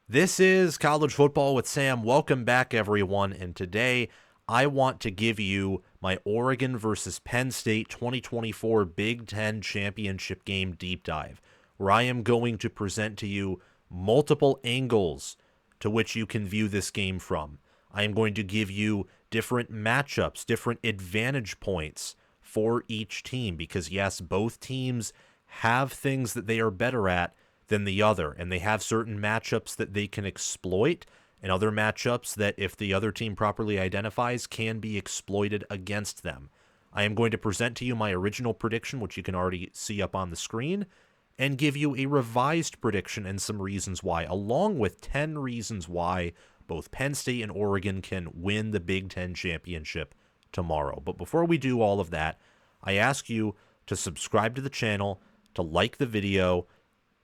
This is College Football with Sam. Welcome back, everyone. And today I want to give you my Oregon versus Penn State 2024 Big Ten Championship Game deep dive, where I am going to present to you multiple angles to which you can view this game from. I am going to give you different matchups, different advantage points for each team, because yes, both teams have things that they are better at than the other, and they have certain matchups that they can exploit and other matchups that, if the other team properly identifies, can be exploited against them. I am going to present to you my original prediction, which you can already see up on the screen, and give you a revised prediction and some reasons why, along with 10 reasons why both Penn State and Oregon can win the Big Ten championship tomorrow. But before we do all of that, I ask you to subscribe to the channel, to like the video,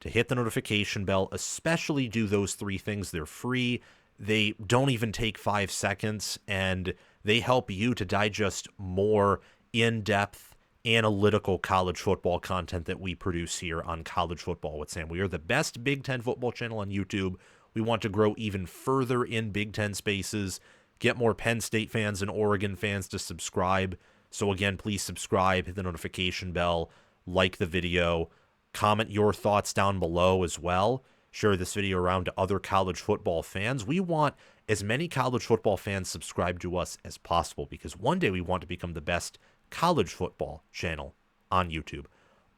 to hit the notification bell, especially do those three things. They're free. They don't even take 5 seconds, and they help you to digest more in-depth, analytical college football content that we produce here on College Football with Sam. We are the best Big Ten football channel on YouTube. We want to grow even further in Big Ten spaces, get more Penn State fans and Oregon fans to subscribe. So again, please subscribe, hit the notification bell, like the video, comment your thoughts down below as well. Share this video around to other college football fans. We want as many college football fans subscribed to us as possible, because one day we want to become the best college football channel on YouTube.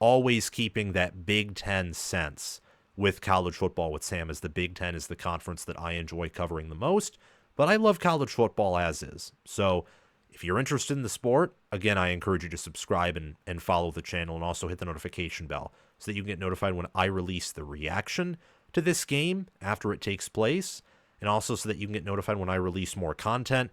Always keeping that Big Ten sense with College Football with Sam, as the Big Ten is the conference that I enjoy covering the most, but I love college football as is. So if you're interested in the sport, again, I encourage you to subscribe and follow the channel, and also hit the notification bell so that you can get notified when I release the reaction to this game after it takes place, and also so that you can get notified when I release more content.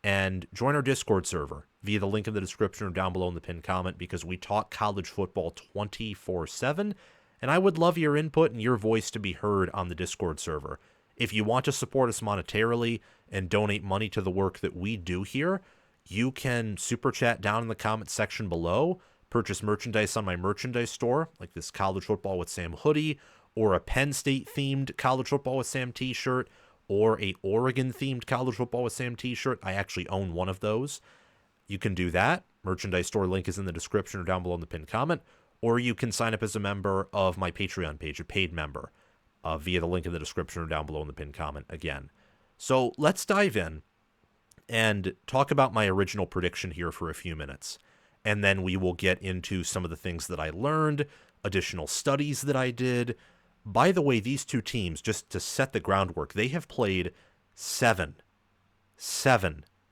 And join our Discord server via the link in the description or down below in the pinned comment, because we talk college football 24/7, and I would love your input and your voice to be heard on the Discord server. If you want to support us monetarily and donate money to the work that we do here, you can super chat down in the comment section below, purchase merchandise on my merchandise store, like this College Football with Sam hoodie, or a Penn State themed College Football with Sam t-shirt, or a Oregon themed College Football with Sam t-shirt. I actually own one of those. You can do that. Merchandise store link is in the description or down below in the pinned comment, or you can sign up as a member of my Patreon page, a paid member, via the link in the description or down below in the pinned comment again. So let's dive in and talk about my original prediction here for a few minutes. And then we will get into some of the things that I learned, additional studies that I did. By the way, these two teams, just to set the groundwork, they have played seven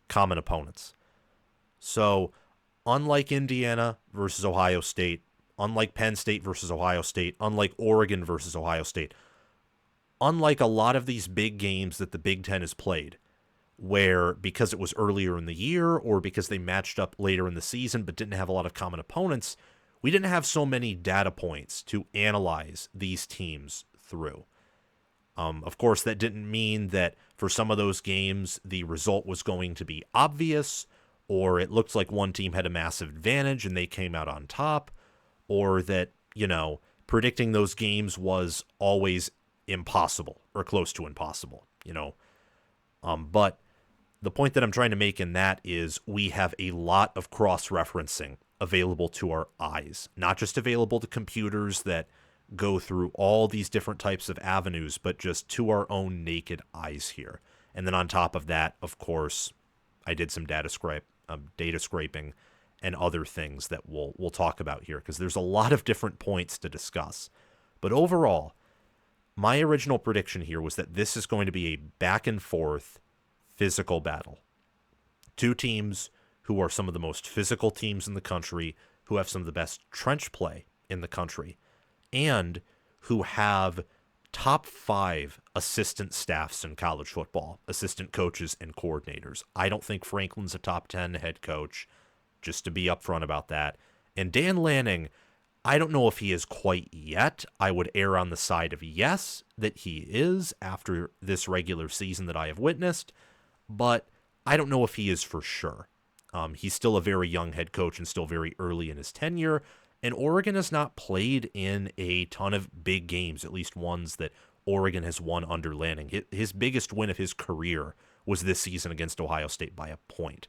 common opponents. So unlike Indiana versus Ohio State, unlike Penn State versus Ohio State, unlike Oregon versus Ohio State, unlike a lot of these big games that the Big Ten has played, where because it was earlier in the year or because they matched up later in the season but didn't have a lot of common opponents, we didn't have so many data points to analyze these teams through. Of course, that didn't mean that for some of those games the result was going to be obvious, or it looked like one team had a massive advantage and they came out on top, or that, predicting those games was always impossible or close to impossible, But the point that I'm trying to make in that is we have a lot of cross-referencing available to our eyes, not just available to computers that go through all these different types of avenues, but just to our own naked eyes here. And then on top of that, of course, I did some data scraping and other things that we'll talk about here, because there's a lot of different points to discuss. But overall, my original prediction here was that this is going to be a back and forth physical battle. Two teams who are some of the most physical teams in the country, who have some of the best trench play in the country, and who have top 5 assistant staffs in college football, assistant coaches and coordinators. I don't think Franklin's a top 10 head coach, just to be upfront about that. And Dan Lanning, I don't know if he is quite yet. I would err on the side of yes, that he is after this regular season that I have witnessed, but I don't know if he is for sure. He's still a very young head coach and still very early in his tenure, and Oregon has not played in a ton of big games, at least ones that Oregon has won under Lanning. His biggest win of his career was this season against Ohio State by a point.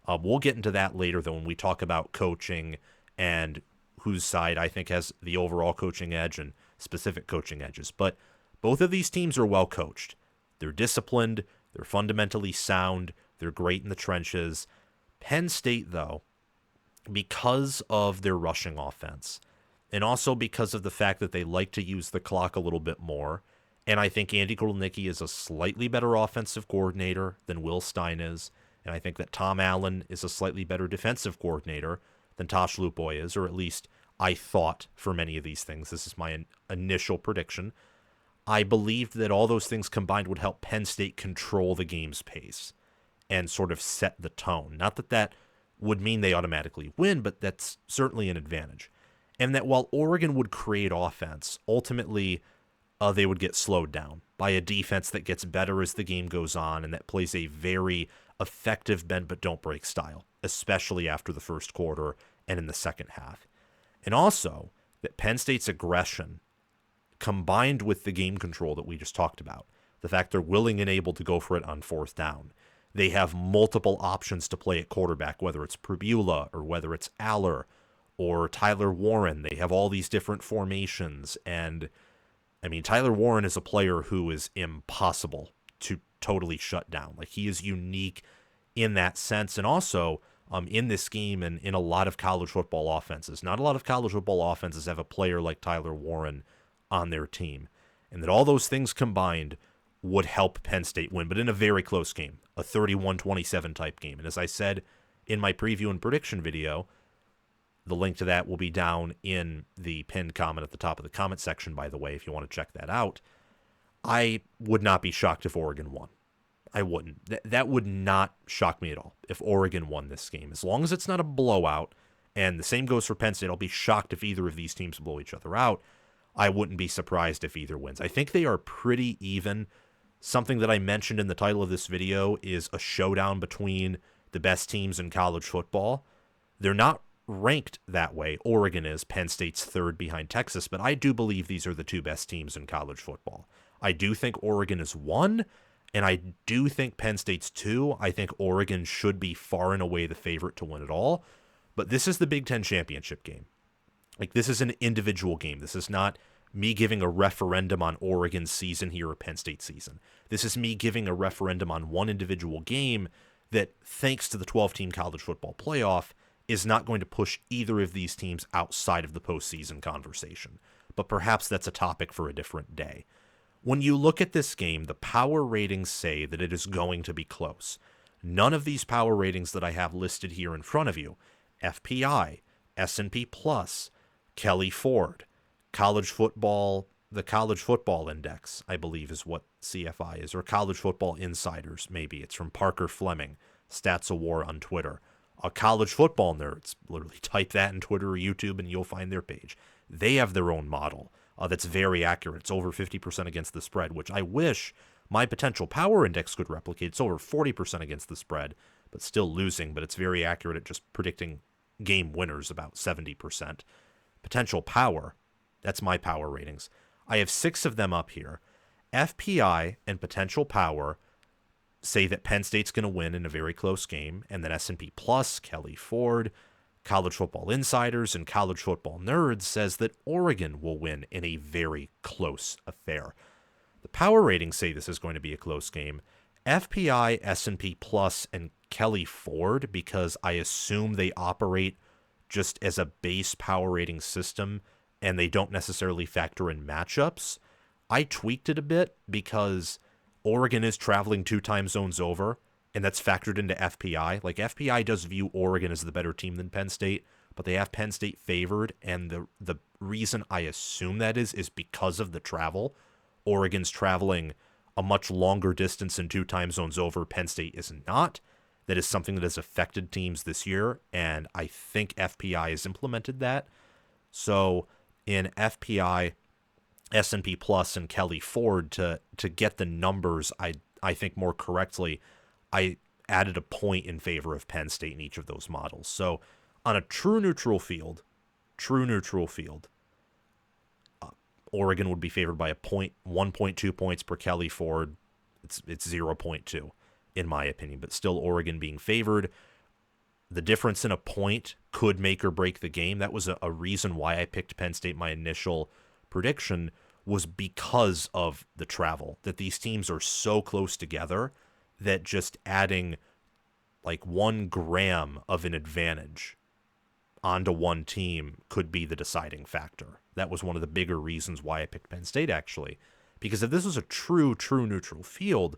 We'll get into that later, though, when we talk about coaching and whose side I think has the overall coaching edge and specific coaching edges. But both of these teams are well coached. They're disciplined. They're fundamentally sound. They're great in the trenches. Penn State, though, because of their rushing offense, and also because of the fact that they like to use the clock a little bit more, and I think Andy Kotelnicki is a slightly better offensive coordinator than Will Stein is, and I think that Tom Allen is a slightly better defensive coordinator than Tosh Lupoy is, or at least I thought for many of these things. This is my initial prediction. I believed that all those things combined would help Penn State control the game's pace and sort of set the tone. Not that that would mean they automatically win, but that's certainly an advantage. And that while Oregon would create offense, ultimately they would get slowed down by a defense that gets better as the game goes on and that plays a very effective bend but don't break style, especially after the first quarter and in the second half. And also that Penn State's aggression combined with the game control that we just talked about, the fact they're willing and able to go for it on fourth down. They have multiple options to play at quarterback, whether it's Pribula or whether it's Aller or Tyler Warren. They have all these different formations. And, I mean, Tyler Warren is a player who is impossible to totally shut down. Like, he is unique in that sense. And also, in this scheme and in a lot of college football offenses, not a lot of college football offenses have a player like Tyler Warren on their team. And that all those things combined would help Penn State win, but in a very close game, a 31-27 type game. And as I said in my preview and prediction video, the link to that will be down in the pinned comment at the top of the comment section, by the way, if you want to check that out. I would not be shocked if Oregon won. I wouldn't. That would not shock me at all if Oregon won this game. As long as it's not a blowout, and the same goes for Penn State, I'll be shocked if either of these teams blow each other out. I wouldn't be surprised if either wins. I think they are pretty even. Something that I mentioned in the title of this video is a showdown between the best teams in college football. They're not ranked that way. Oregon is. Penn State's third behind Texas, but I do believe these are the two best teams in college football. I do think Oregon is one, and I do think Penn State's two. I think Oregon should be far and away the favorite to win it all, but this is the Big Ten championship game. Like, this is an individual game. This is not me giving a referendum on Oregon's season here or Penn State's season. This is me giving a referendum on one individual game that, thanks to the 12-team college football playoff, is not going to push either of these teams outside of the postseason conversation. But perhaps that's a topic for a different day. When you look at this game, the power ratings say that it is going to be close. None of these power ratings that I have listed here in front of you, FPI, S&P Plus, Kelly Ford, college football, the College Football Index, I believe is what CFI is, or College Football Insiders, maybe. It's from Parker Fleming, Stats of War on Twitter. College Football Nerds, literally type that in Twitter or YouTube and you'll find their page. They have their own model that's very accurate. It's over 50% against the spread, which I wish my potential power index could replicate. It's over 40% against the spread, but still losing, but it's very accurate at just predicting game winners, about 70%. Potential power, that's my power ratings. I have 6 of them up here. FPI and potential power say that Penn State's going to win in a very close game, and then S&P Plus, Kelly Ford, College Football Insiders, and College Football Nerds says that Oregon will win in a very close affair. The power ratings say this is going to be a close game. FPI, S&P Plus, and Kelly Ford, because I assume they operate just as a base power rating system and they don't necessarily factor in matchups. I tweaked it a bit because Oregon is traveling 2 time zones over, and that's factored into FPI. Like, FPI does view Oregon as the better team than Penn State, but they have Penn State favored, and the reason I assume that is because of the travel. Oregon's traveling a much longer distance in 2 time zones over. Penn State is not. That is something that has affected teams this year, and I think FPI has implemented that. So in FPI, S&P Plus, and Kelly Ford, to get the numbers, I think more correctly, I added a point in favor of Penn State in each of those models. So on a true neutral field, Oregon would be favored by 1.2 points per Kelly Ford. It's 0.2 in my opinion, but still Oregon being favored. The difference in a point could make or break the game. That was a reason why I picked Penn State. My initial prediction was because of the travel, that these teams are so close together that just adding like 1 gram of an advantage onto one team could be the deciding factor. That was one of the bigger reasons why I picked Penn State, actually. Because if this was a true neutral field,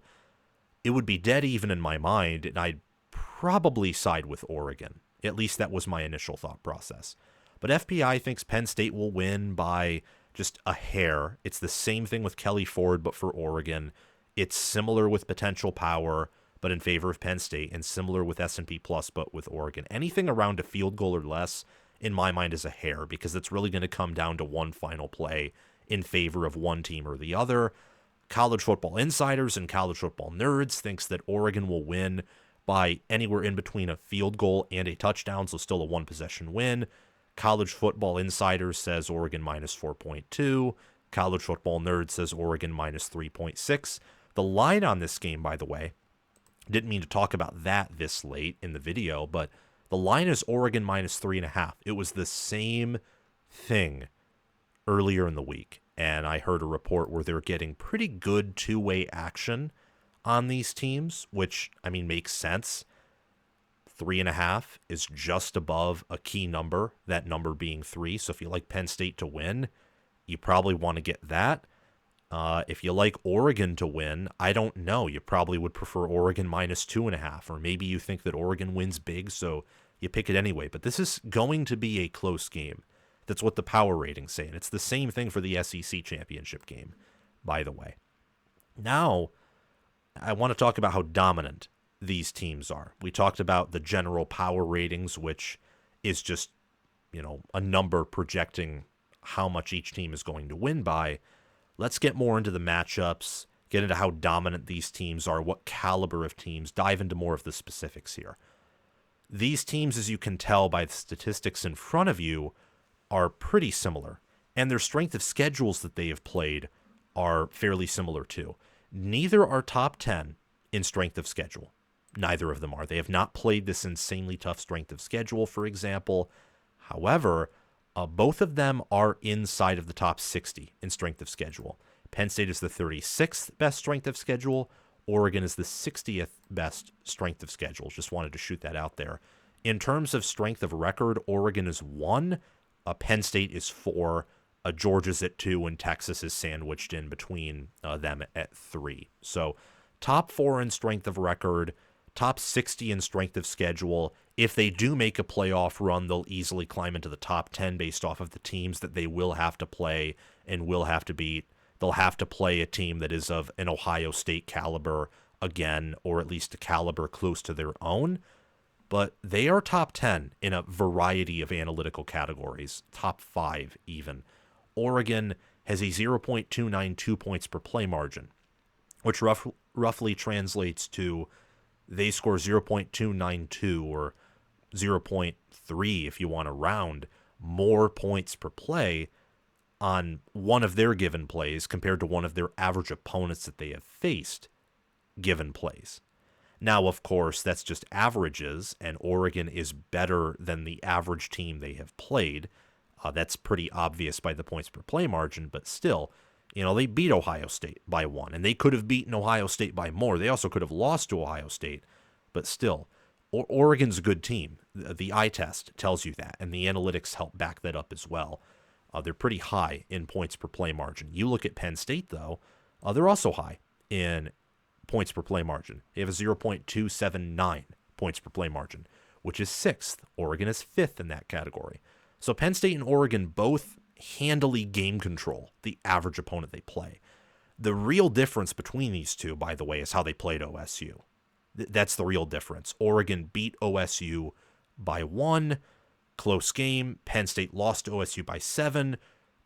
it would be dead even in my mind, and I'd probably side with Oregon. At least that was my initial thought process. But FPI thinks Penn State will win by just a hair. It's the same thing with Kelly Ford, but for Oregon. It's similar with potential power, but in favor of Penn State, and similar with S&P Plus, but with Oregon. Anything around a field goal or less, in my mind, is a hair, because it's really going to come down to one final play in favor of one team or the other. College football insiders and college football nerds thinks that Oregon will win by anywhere in between a field goal and a touchdown, so still a one-possession win. College football insiders says Oregon minus 4.2. College football nerd says Oregon minus 3.6. The line on this game, by the way, didn't mean to talk about that this late in the video, but the line is Oregon minus 3.5. It was the same thing earlier in the week, and I heard a report where they're getting pretty good two-way action on these teams, which, I mean, makes sense. 3.5 is just above a key number, that number being 3. So if you like Penn State to win, you probably want to get that. If you like Oregon to win, I don't know. You probably would prefer Oregon minus 2.5, or maybe you think that Oregon wins big, so you pick it anyway. But this is going to be a close game. That's what the power ratings say, and it's the same thing for the SEC championship game, by the way. Now, I want to talk about how dominant these teams are. We talked about the general power ratings, which is just, a number projecting how much each team is going to win by. Let's get more into the matchups, get into how dominant these teams are, what caliber of teams, dive into more of the specifics here. These teams, as you can tell by the statistics in front of you, are pretty similar, and their strength of schedules that they have played are fairly similar too. Neither are top 10 in strength of schedule. Neither of them are. They have not played this insanely tough strength of schedule, for example. However, both of them are inside of the top 60 in strength of schedule. Penn State is the 36th best strength of schedule. Oregon is the 60th best strength of schedule. Just wanted to shoot that out there. In terms of strength of record, Oregon is 1, Penn State is 4, Georgia's at 2, and Texas is sandwiched in between them at 3. So top 4 in strength of record, top 60 in strength of schedule. If they do make a playoff run, they'll easily climb into the top 10 based off of the teams that they will have to play and will have to beat. They'll have to play a team that is of an Ohio State caliber again, or at least a caliber close to their own. But they are top 10 in a variety of analytical categories, top 5 even. Oregon has a 0.292 points per play margin, which roughly translates to they score 0.292 or 0.3 if you want to round more points per play on one of their given plays compared to one of their average opponents that they have faced given plays. Now, of course, that's just averages, and Oregon is better than the average team they have played. That's pretty obvious by the points per play margin, but still, they beat Ohio State by 1, and they could have beaten Ohio State by more. They also could have lost to Ohio State, but still, Oregon's a good team. The eye test tells you that, and the analytics help back that up as well. They're pretty high in points per play margin. You look at Penn State, though, they're also high in points per play margin. They have a 0.279 points per play margin, which is 6th. Oregon is 5th in that category. So Penn State and Oregon both handily game control the average opponent they play. The real difference between these two, by the way, is how they played OSU. That's the real difference. Oregon beat OSU by 1, close game. Penn State lost to OSU by 7,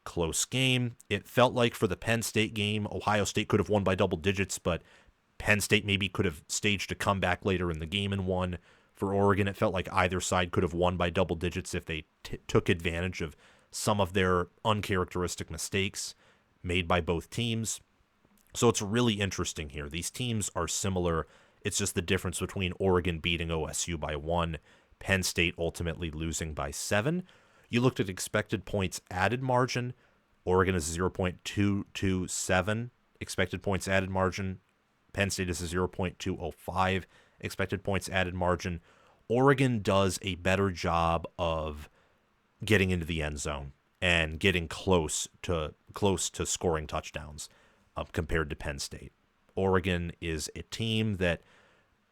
close game. It felt like for the Penn State game, Ohio State could have won by double digits, but Penn State maybe could have staged a comeback later in the game and won. For Oregon, it felt like either side could have won by double digits if they took advantage of some of their uncharacteristic mistakes. made by both teams. So it's really interesting here. These teams are similar. It's just the difference between Oregon beating OSU by 1, Penn State ultimately losing by 7. You looked at expected points added margin. Oregon is 0.227 expected points added margin. Penn State is a 0.205 expected points added margin. Oregon does a better job of getting into the end zone and getting close to scoring touchdowns compared to Penn State. Oregon is a team that,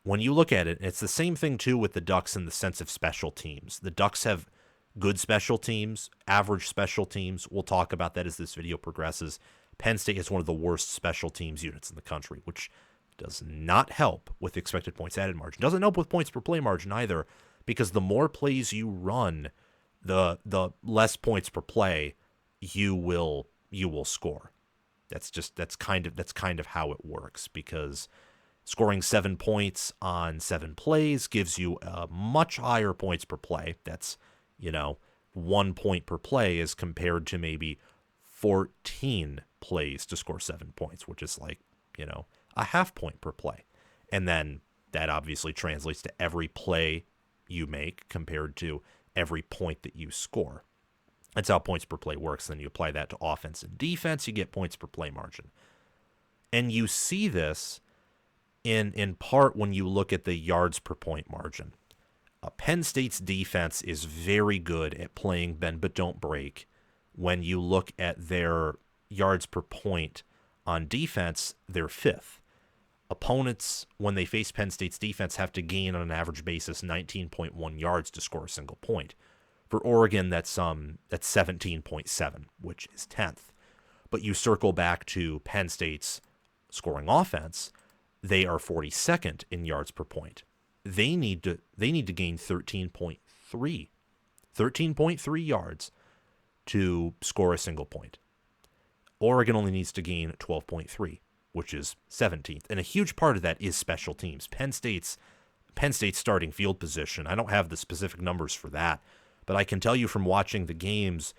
when you look at it, it's the same thing too with the Ducks in the sense of special teams. The Ducks have good special teams, average special teams. We'll talk about that as this video progresses. Penn State has one of the worst special teams units in the country, which does not help with expected points added margin. Doesn't help with points per play margin either, because the more plays you run, the less points per play you will score. That's kind of how it works, because scoring 7 points on 7 plays gives you a much higher points per play. That's 1 point per play as compared to maybe 14 plays to score 7 points, which is like, a half point per play. And then that obviously translates to every play you make compared to every point that you score. That's how points per play works. Then you apply that to offense and defense, you get points per play margin. And you see this in part when you look at the yards per point margin. Penn State's defense is very good at playing bend but don't break. When you look at their yards per point on defense, they're 5th. Opponents, when they face Penn State's defense, have to gain on an average basis 19.1 yards to score a single point. For Oregon, that's 17.7, which is 10th. But you circle back to Penn State's scoring offense, they are 42nd in yards per point. They need to gain 13.3 yards to score a single point. Oregon only needs to gain 12.3, which is 17th. And a huge part of that is special teams. Penn State's starting field position, I don't have the specific numbers for that, but I can tell you from watching the games,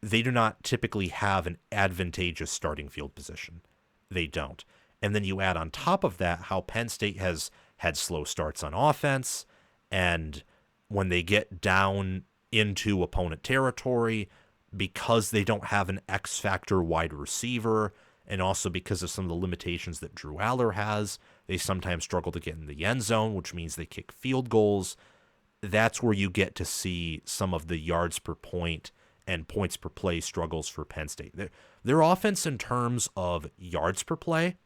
they do not typically have an advantageous starting field position. They don't. And then you add on top of that how Penn State has had slow starts on offense, and when they get down into opponent territory, because they don't have an X-factor wide receiver, and also because of some of the limitations that Drew Aller has, they sometimes struggle to get in the end zone, which means they kick field goals. That's where you get to see some of the yards per point and points per play struggles for Penn State. Their offense in terms of yards per play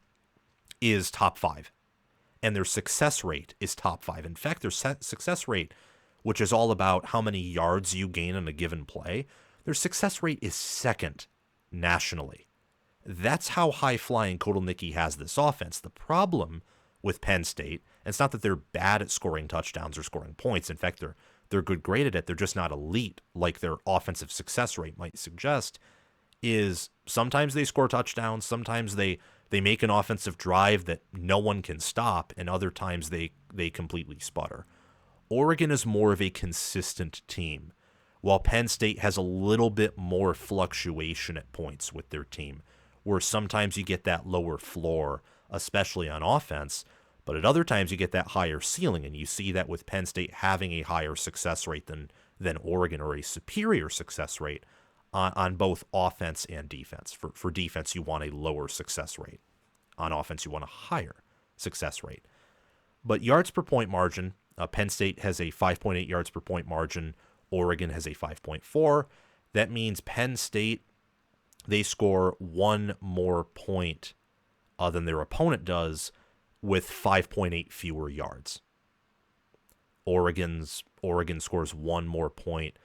is top 5, and their success rate is top 5. In fact, their success rate, which is all about how many yards you gain on a given play, their success rate is 2nd nationally. That's how high-flying Kotelnicki has this offense. The problem with Penn State, and it's not that they're bad at scoring touchdowns or scoring points. In fact, they're good graded at. They're just not elite like their offensive success rate might suggest, is sometimes they score touchdowns, sometimes they make an offensive drive that no one can stop, and other times they completely sputter. Oregon is more of a consistent team, while Penn State has a little bit more fluctuation at points with their team, where sometimes you get that lower floor, especially on offense, but at other times you get that higher ceiling, and you see that with Penn State having a higher success rate than Oregon, or a superior success rate on both offense and defense. For defense, you want a lower success rate. On offense, you want a higher success rate. But yards per point margin, Penn State has a 5.8 yards per point margin. Oregon has a 5.4. That means Penn State, they score 1 more point than their opponent does with 5.8 fewer yards. Oregon scores 1 more point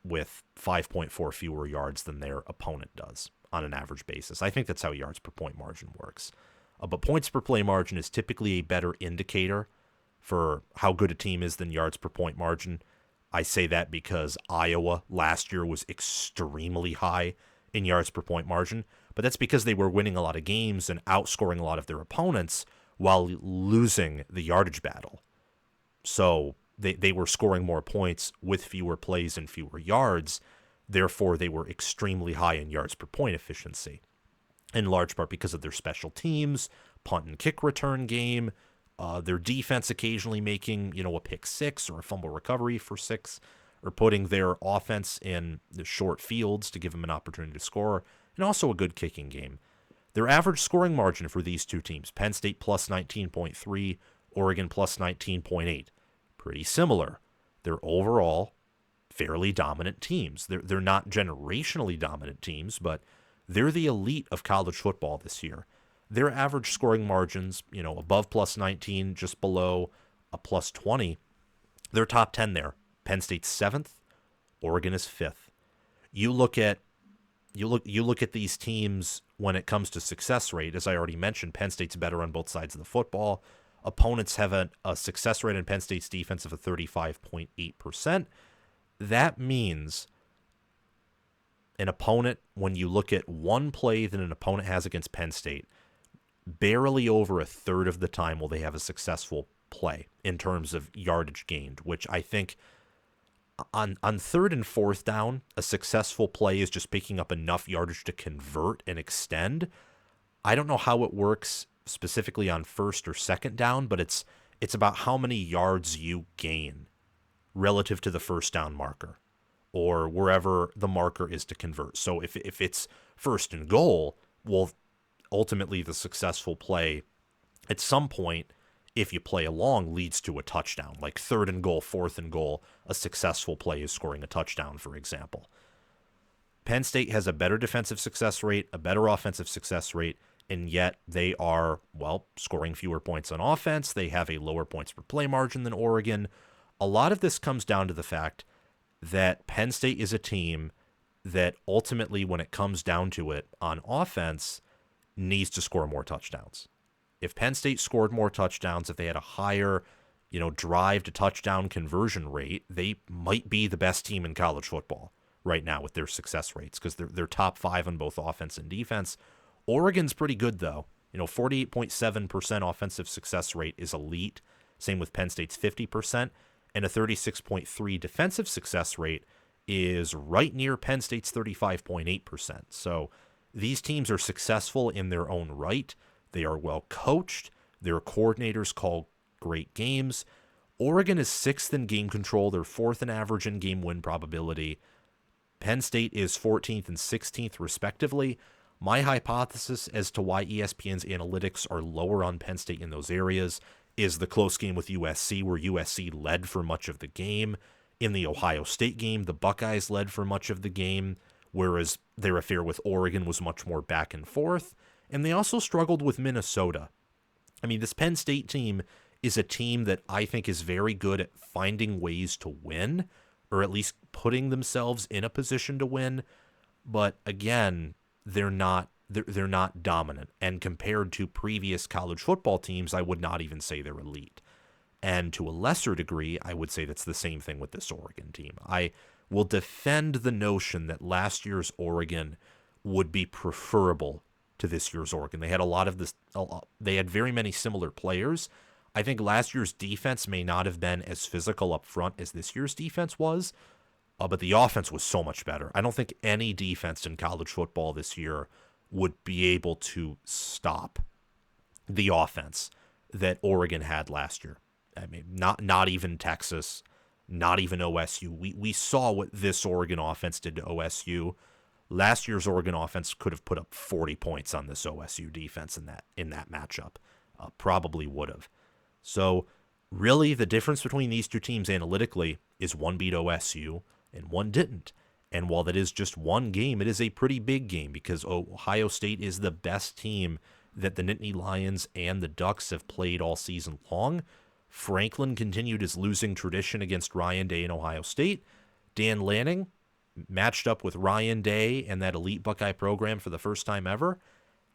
with 5.4 fewer yards than their opponent does on an average basis. I think that's how yards per point margin works. But points per play margin is typically a better indicator for how good a team is than yards per point margin. I say that because Iowa last year was extremely high in yards per point margin, but that's because they were winning a lot of games and outscoring a lot of their opponents while losing the yardage battle. So they were scoring more points with fewer plays and fewer yards. Therefore, they were extremely high in yards per point efficiency, in large part because of their special teams, punt and kick return game, their defense occasionally making, a pick six or a fumble recovery for six, or putting their offense in the short fields to give them an opportunity to score, and also a good kicking game. Their average scoring margin for these two teams, Penn State plus 19.3, Oregon plus 19.8, pretty similar. They're overall fairly dominant teams. They're not generationally dominant teams, but they're the elite of college football this year. Their average scoring margins, above plus 19, just below a plus 20. They're top 10 there. Penn State's 7th, Oregon is 5th. You look at these teams when it comes to success rate. As I already mentioned, Penn State's better on both sides of the football. Opponents have a success rate in Penn State's defense of a 35.8%. That means an opponent, when you look at one play that an opponent has against Penn State, barely over a third of the time will they have a successful play in terms of yardage gained, which I think on third and fourth down, a successful play is just picking up enough yardage to convert and extend. I don't know how it works specifically on first or second down, but it's about how many yards you gain relative to the first down marker or wherever the marker is to convert. So if it's first and goal, well, ultimately the successful play at some point, if you play along, leads to a touchdown. Like third and goal, fourth and goal, a successful play is scoring a touchdown, for example. Penn State has a better defensive success rate, a better offensive success rate, and yet they are, scoring fewer points on offense. They have a lower points per play margin than Oregon. A lot of this comes down to the fact that Penn State is a team that ultimately, when it comes down to it on offense, needs to score more touchdowns. If Penn State scored more touchdowns, if they had a higher, drive to touchdown conversion rate, they might be the best team in college football right now with their success rates because they're top 5 on both offense and defense. Oregon's pretty good, though. 48.7% offensive success rate is elite. Same with Penn State's 50%. And a 36.3 defensive success rate is right near Penn State's 35.8%. So these teams are successful in their own right. They are well coached. Their coordinators call great games. Oregon is 6th in game control. They're 4th in average in game win probability. Penn State is 14th and 16th, respectively. My hypothesis as to why ESPN's analytics are lower on Penn State in those areas is the close game with USC, where USC led for much of the game. In the Ohio State game, the Buckeyes led for much of the game, whereas their affair with Oregon was much more back and forth. And they also struggled with Minnesota. I mean, this Penn State team is a team that I think is very good at finding ways to win, or at least putting themselves in a position to win. But again, they're not dominant. And compared to previous college football teams, I would not even say they're elite. And to a lesser degree, I would say that's the same thing with this Oregon team. I will defend the notion that last year's Oregon would be preferable to this year's Oregon. They had a lot of this. They had very many similar players. I think last year's defense may not have been as physical up front as this year's defense was, but the offense was so much better. I don't think any defense in college football this year would be able to stop the offense that Oregon had last year. I mean, not even Texas, not even OSU. We saw what this Oregon offense did to OSU. Last year's Oregon offense could have put up 40 points on this OSU defense in that matchup. Probably would have. So really the difference between these two teams analytically is one beat OSU and one didn't. And while that is just one game, it is a pretty big game because Ohio State is the best team that the Nittany Lions and the Ducks have played all season long. Franklin continued his losing tradition against Ryan Day in Ohio State. Dan Lanning matched up with Ryan Day and that elite Buckeye program for the first time ever,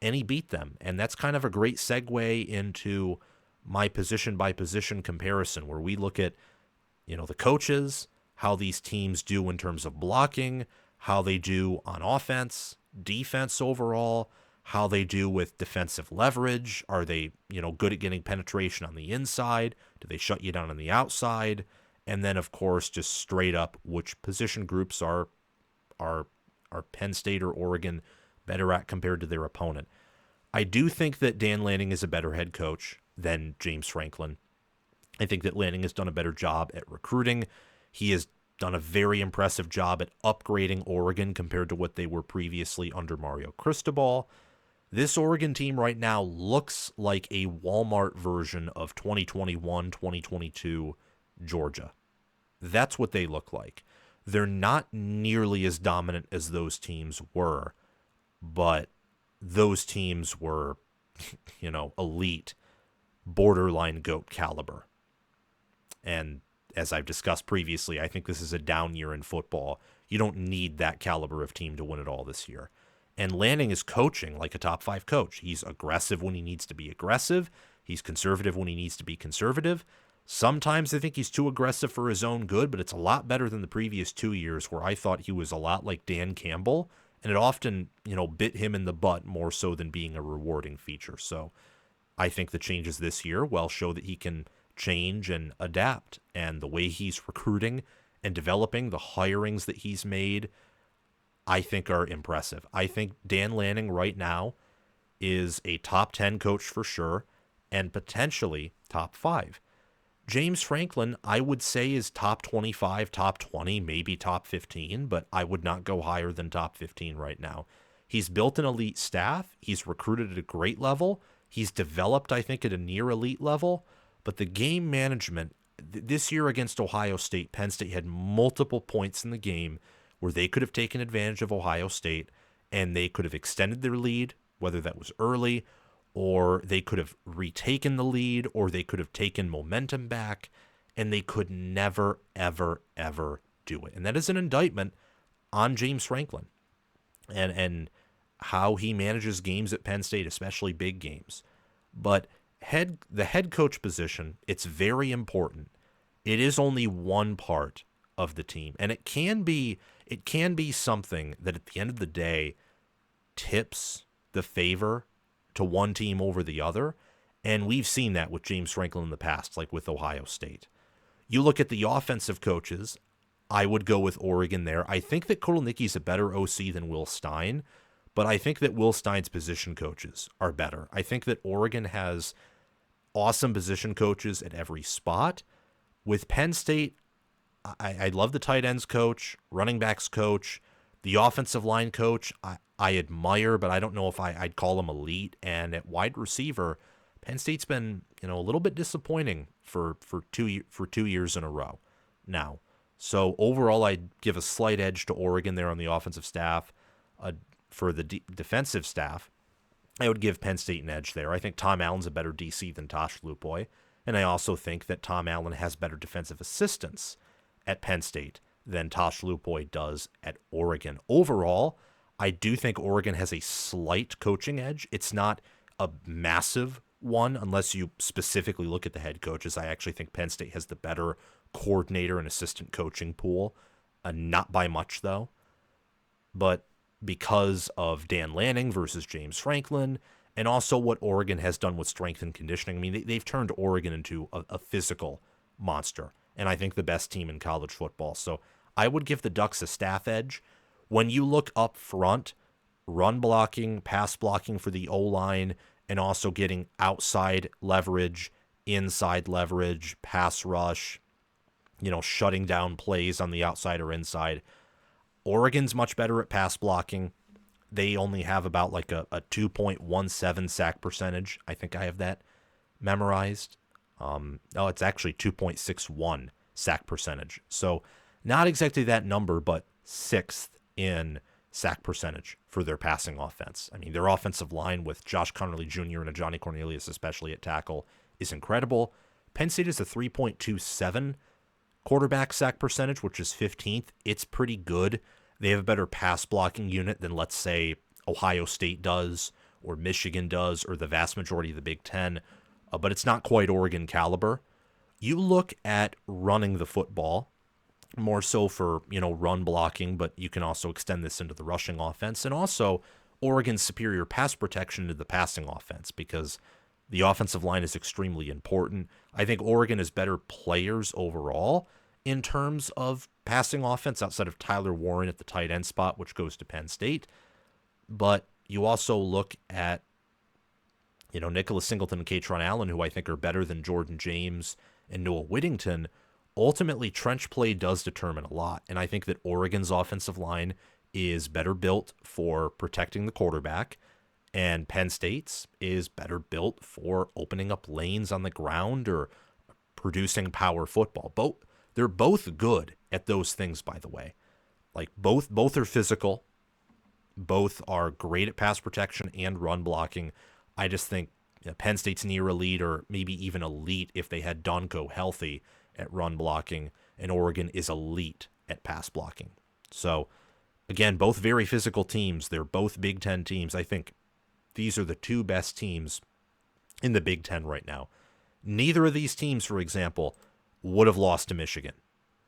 and he beat them. And that's kind of a great segue into my position-by-position comparison where we look at, the coaches, how these teams do in terms of blocking, how they do on offense, defense overall, how they do with defensive leverage. Are they, good at getting penetration on the inside? Do they shut you down on the outside? And then, of course, just straight up which position groups are are Penn State or Oregon better at compared to their opponent? I do think that Dan Lanning is a better head coach than James Franklin. I think that Lanning has done a better job at recruiting. He has done a very impressive job at upgrading Oregon compared to what they were previously under Mario Cristobal. This Oregon team right now looks like a Walmart version of 2021, 2022 Georgia. That's what they look like. They're not nearly as dominant as those teams were, but those teams were, elite, borderline GOAT caliber. And as I've discussed previously, I think this is a down year in football. You don't need that caliber of team to win it all this year. And Lanning is coaching like a top 5 coach. He's aggressive when he needs to be aggressive. He's conservative when he needs to be conservative. Sometimes I think he's too aggressive for his own good, but it's a lot better than the previous 2 years where I thought he was a lot like Dan Campbell, and it often, bit him in the butt more so than being a rewarding feature. So I think the changes this year, show that he can change and adapt, and the way he's recruiting and developing, the hirings that he's made, I think are impressive. I think Dan Lanning right now is a top 10 coach for sure, and potentially top 5. James Franklin, I would say, is top 25, top 20, maybe top 15, but I would not go higher than top 15 right now. He's built an elite staff. He's recruited at a great level. He's developed, I think, at a near elite level. But the game management, this year against Ohio State, Penn State had multiple points in the game where they could have taken advantage of Ohio State and they could have extended their lead, whether that was early or they could have retaken the lead or they could have taken momentum back, and they could never, ever, ever do it. And that is an indictment on James Franklin and how he manages games at Penn State, especially big games. But the head coach position, it's very important. It is only one part of the team, and it can be something that at the end of the day tips the favor to one team over the other, and we've seen that with James Franklin in the past, like with Ohio State. You look at the offensive coaches, I would go with Oregon there. I think that Kotelnicki's a better OC than Will Stein, but I think that Will Stein's position coaches are better. I think that Oregon has awesome position coaches at every spot. With Penn State, I love the tight ends coach, running backs coach, the offensive line coach. I admire, but I don't know if I'd call him elite. And at wide receiver, Penn State's been a little bit disappointing for 2 years in a row now. So overall, I'd give a slight edge to Oregon there on the offensive staff. For the defensive staff, I would give Penn State an edge there. I think Tom Allen's a better DC than Tosh Lupoy, and I also think that Tom Allen has better defensive assistants at Penn State than Tosh Lupoy does at Oregon. Overall, I do think Oregon has a slight coaching edge. It's not a massive one unless you specifically look at the head coaches. I actually think Penn State has the better coordinator and assistant coaching pool, not by much though. But because of Dan Lanning versus James Franklin, and also what Oregon has done with strength and conditioning. I mean, they've turned Oregon into a physical monster, and I think the best team in college football. So I would give the Ducks a staff edge. When you look up front, run blocking, pass blocking for the O-line, and also getting outside leverage, inside leverage, pass rush, shutting down plays on the outside or inside, Oregon's much better at pass blocking. They only have about like a 2.17 sack percentage. I think I have that memorized. No, it's actually 2.61 sack percentage. So not exactly that number, but 6th in sack percentage for their passing offense. I mean, their offensive line with Josh Connerly Jr. and a Johnny Cornelius, especially at tackle, is incredible. Penn State is a 3.27 quarterback sack percentage, which is 15th. It's pretty good. They have a better pass blocking unit than, let's say, Ohio State does, or Michigan does, or the vast majority of the Big Ten, but it's not quite Oregon caliber. You look at running the football, more so for, run blocking, but you can also extend this into the rushing offense, and also Oregon's superior pass protection to the passing offense, because the offensive line is extremely important. I think Oregon is better players overall, in terms of passing offense outside of Tyler Warren at the tight end spot, which goes to Penn State. But you also look at, Nicholas Singleton and Katron Allen, who I think are better than Jordan James and Noah Whittington. Ultimately, trench play does determine a lot. And I think that Oregon's offensive line is better built for protecting the quarterback, and Penn State's is better built for opening up lanes on the ground or producing power football. They're both good at those things, by the way. Like both are physical. Both are great at pass protection and run blocking. I just think Penn State's near elite, or maybe even elite if they had Donko healthy at run blocking, and Oregon is elite at pass blocking. So, again, both very physical teams. They're both Big Ten teams. I think these are the two best teams in the Big Ten right now. Neither of these teams, for example, would have lost to Michigan.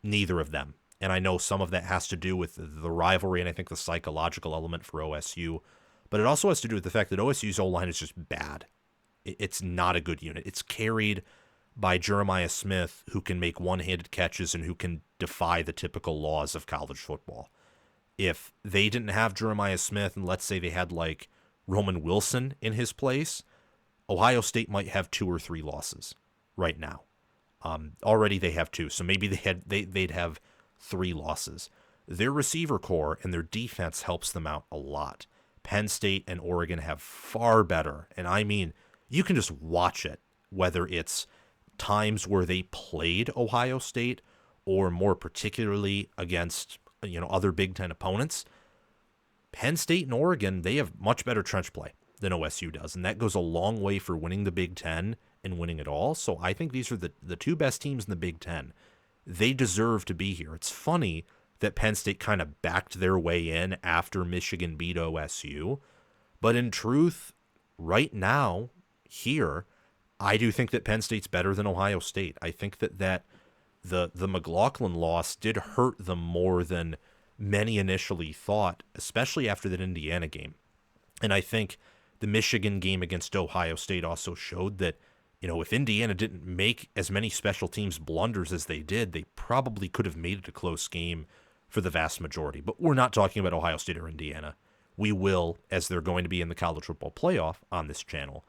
Neither of them. And I know some of that has to do with the rivalry and I think the psychological element for OSU. But it also has to do with the fact that OSU's O-line is just bad. It's not a good unit. It's carried by Jeremiah Smith, who can make one-handed catches and who can defy the typical laws of college football. If they didn't have Jeremiah Smith, and let's say they had like Roman Wilson in his place, Ohio State might have 2 or 3 losses right now. Already they have 2, so maybe they'd have 3 losses. Their receiver core and their defense helps them out a lot. Penn State and Oregon have far better, and I mean, you can just watch it, whether it's times where they played Ohio State or more particularly against other Big Ten opponents. Penn State and Oregon, they have much better trench play than OSU does, and that goes a long way for winning the Big Ten and winning it all. So I think these are the two best teams in the Big Ten. They deserve to be here. It's funny that Penn State kind of backed their way in after Michigan beat OSU, but in truth, right now, here, I do think that Penn State's better than Ohio State. I think that the McLaughlin loss did hurt them more than many initially thought, especially after that Indiana game. And I think the Michigan game against Ohio State also showed that, if Indiana didn't make as many special teams blunders as they did, they probably could have made it a close game for the vast majority. But we're not talking about Ohio State or Indiana. We will, as they're going to be in the college football playoff on this channel.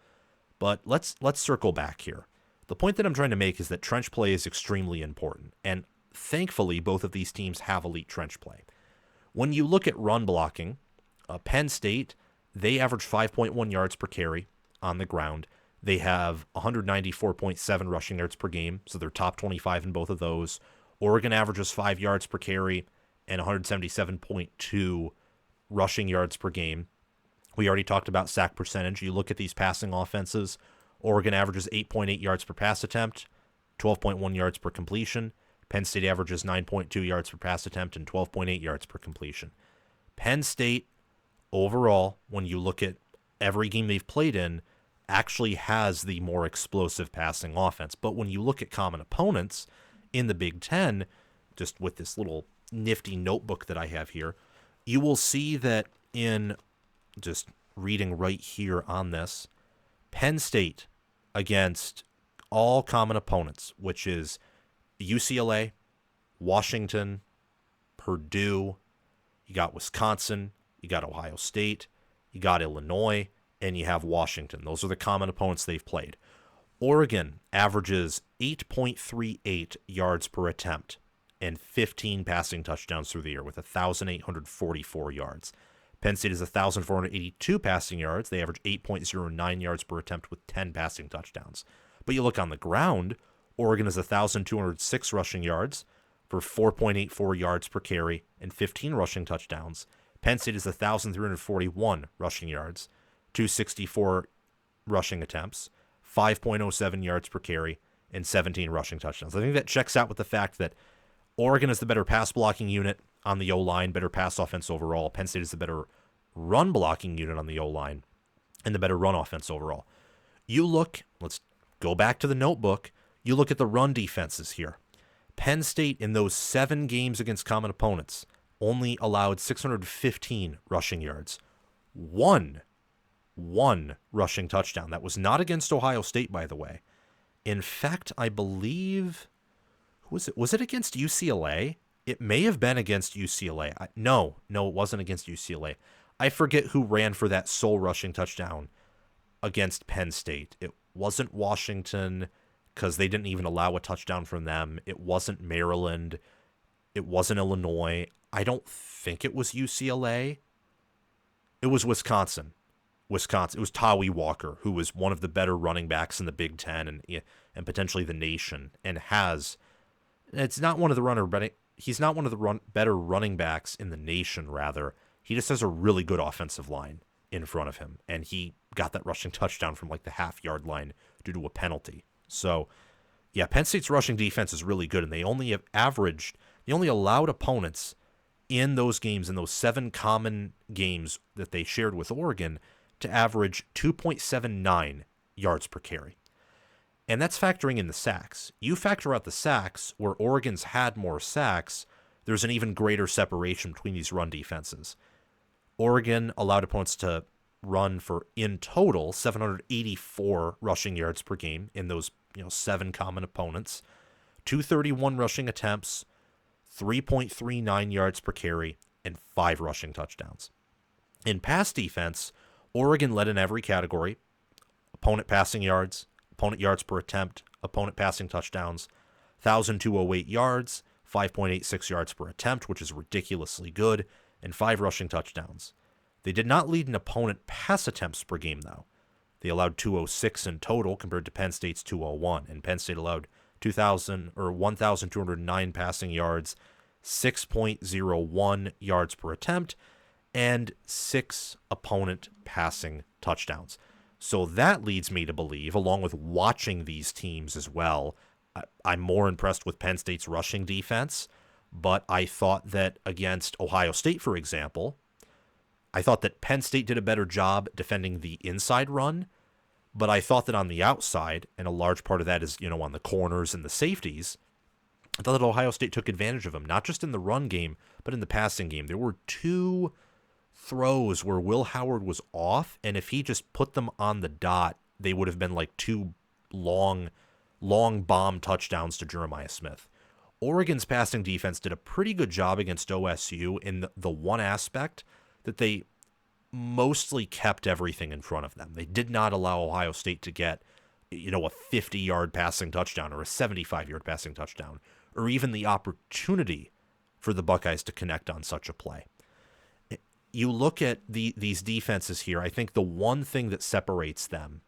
But let's circle back here. The point that I'm trying to make is that trench play is extremely important, and thankfully both of these teams have elite trench play. When you look at run blocking, Penn State, they average 5.1 yards per carry on the ground. They have 194.7 rushing yards per game, so they're top 25 in both of those. Oregon averages 5 yards per carry and 177.2 rushing yards per game. We already talked about sack percentage. You look at these passing offenses, Oregon averages 8.8 yards per pass attempt, 12.1 yards per completion. Penn State averages 9.2 yards per pass attempt and 12.8 yards per completion. Penn State, overall, when you look at every game they've played in, actually has the more explosive passing offense. But when you look at common opponents in the Big Ten, just with this little nifty notebook that I have here, you will see that in just reading right here on this, Penn State against all common opponents, which is UCLA, Washington, Purdue, you got Wisconsin, you got Ohio State, you got Illinois, and you have Washington. Those are the common opponents they've played. Oregon averages 8.38 yards per attempt and 15 passing touchdowns through the year with 1,844 yards. Penn State is 1,482 passing yards. They average 8.09 yards per attempt with 10 passing touchdowns. But you look on the ground, Oregon is 1,206 rushing yards for 4.84 yards per carry and 15 rushing touchdowns. Penn State is 1,341 rushing yards, 264 rushing attempts, 5.07 yards per carry, and 17 rushing touchdowns. I think that checks out with the fact that Oregon is the better pass blocking unit on the O-line, better pass offense overall. Penn State is the better run blocking unit on the O-line and the better run offense overall. You look, let's go back to the notebook. You look at the run defenses here. Penn State in those 7 games against common opponents only allowed 615 rushing yards. One rushing touchdown. That was not against Ohio State, by the way. In fact, I believe, Who was it? Was it against UCLA? It may have been against UCLA. No, it wasn't against UCLA. I forget who ran for that sole rushing touchdown against Penn State. It wasn't Washington because they didn't even allow a touchdown from them. It wasn't Maryland. It wasn't Illinois. I don't think it was UCLA. It was Wisconsin. It was Tawi Walker, who was one of the better running backs in the Big Ten and potentially the nation, and it's not one of the he's not one of the better running backs in the nation. Rather, he just has a really good offensive line in front of him, and he got that rushing touchdown from like the half-yard line due to a penalty. So, yeah, Penn State's rushing defense is really good, and they only allowed opponents in those games, in those 7 common games that they shared with Oregon, to average 2.79 yards per carry. And that's factoring in the sacks. You factor out the sacks, where Oregon's had more sacks, there's an even greater separation between these run defenses. Oregon allowed opponents to run for, in total, 784 rushing yards per game in those 7 common opponents, 231 rushing attempts, 3.39 yards per carry, and 5 rushing touchdowns. In pass defense, Oregon led in every category: opponent passing yards, opponent yards per attempt, opponent passing touchdowns, 1,208 yards, 5.86 yards per attempt, which is ridiculously good, and 5 rushing touchdowns. They did not lead in opponent pass attempts per game, though. They allowed 206 in total compared to Penn State's 201, and Penn State allowed 1,209 passing yards, 6.01 yards per attempt, and 6 opponent passing touchdowns. So that leads me to believe, along with watching these teams as well, I'm more impressed with Penn State's rushing defense, but I thought that against Ohio State, for example, I thought that Penn State did a better job defending the inside run, but I thought that on the outside, and a large part of that is, on the corners and the safeties, I thought that Ohio State took advantage of them, not just in the run game, but in the passing game. There were 2 throws where Will Howard was off, and if he just put them on the dot, they would have been like 2 long bomb touchdowns to Jeremiah Smith. Oregon's passing defense did a pretty good job against OSU in the one aspect that they mostly kept everything in front of them. They did not allow Ohio State to get, a 50-yard passing touchdown or a 75-yard passing touchdown, or even the opportunity for the Buckeyes to connect on such a play. You look at these defenses here, I think the one thing that separates them,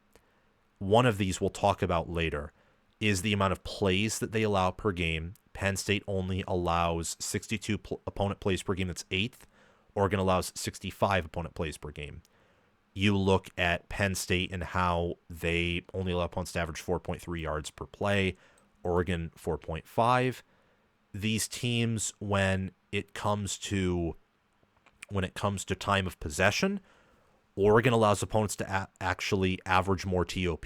one of these we'll talk about later, is the amount of plays that they allow per game. Penn State only allows 62 opponent plays per game. That's 8th. Oregon allows 65 opponent plays per game. You look at Penn State and how they only allow opponents to average 4.3 yards per play. Oregon, 4.5. These teams, when it comes to time of possession, Oregon allows opponents to actually average more TOP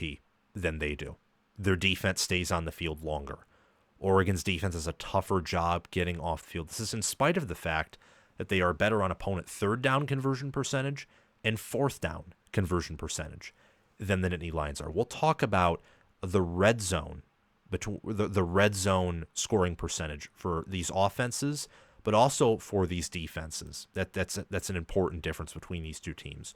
than they do. Their defense stays on the field longer. Oregon's defense has a tougher job getting off the field. This is in spite of the fact that they are better on opponent 3rd down conversion percentage and 4th down conversion percentage than the Nittany Lions are. We'll talk about the red zone, the red zone scoring percentage for these offenses, but also for these defenses. That's an important difference between these two teams.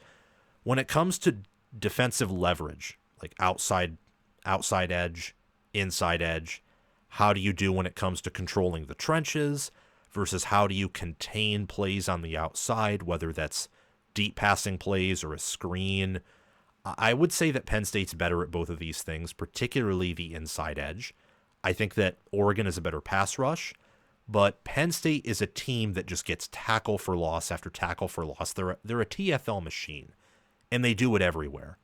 When it comes to defensive leverage, like outside edge, inside edge, how do you do when it comes to controlling the trenches versus how do you contain plays on the outside, whether that's deep passing plays or a screen? I would say that Penn State's better at both of these things, particularly the inside edge. I think that Oregon is a better pass rush, but Penn State is a team that just gets tackle for loss after tackle for loss. They're a TFL machine, and they do it everywhere.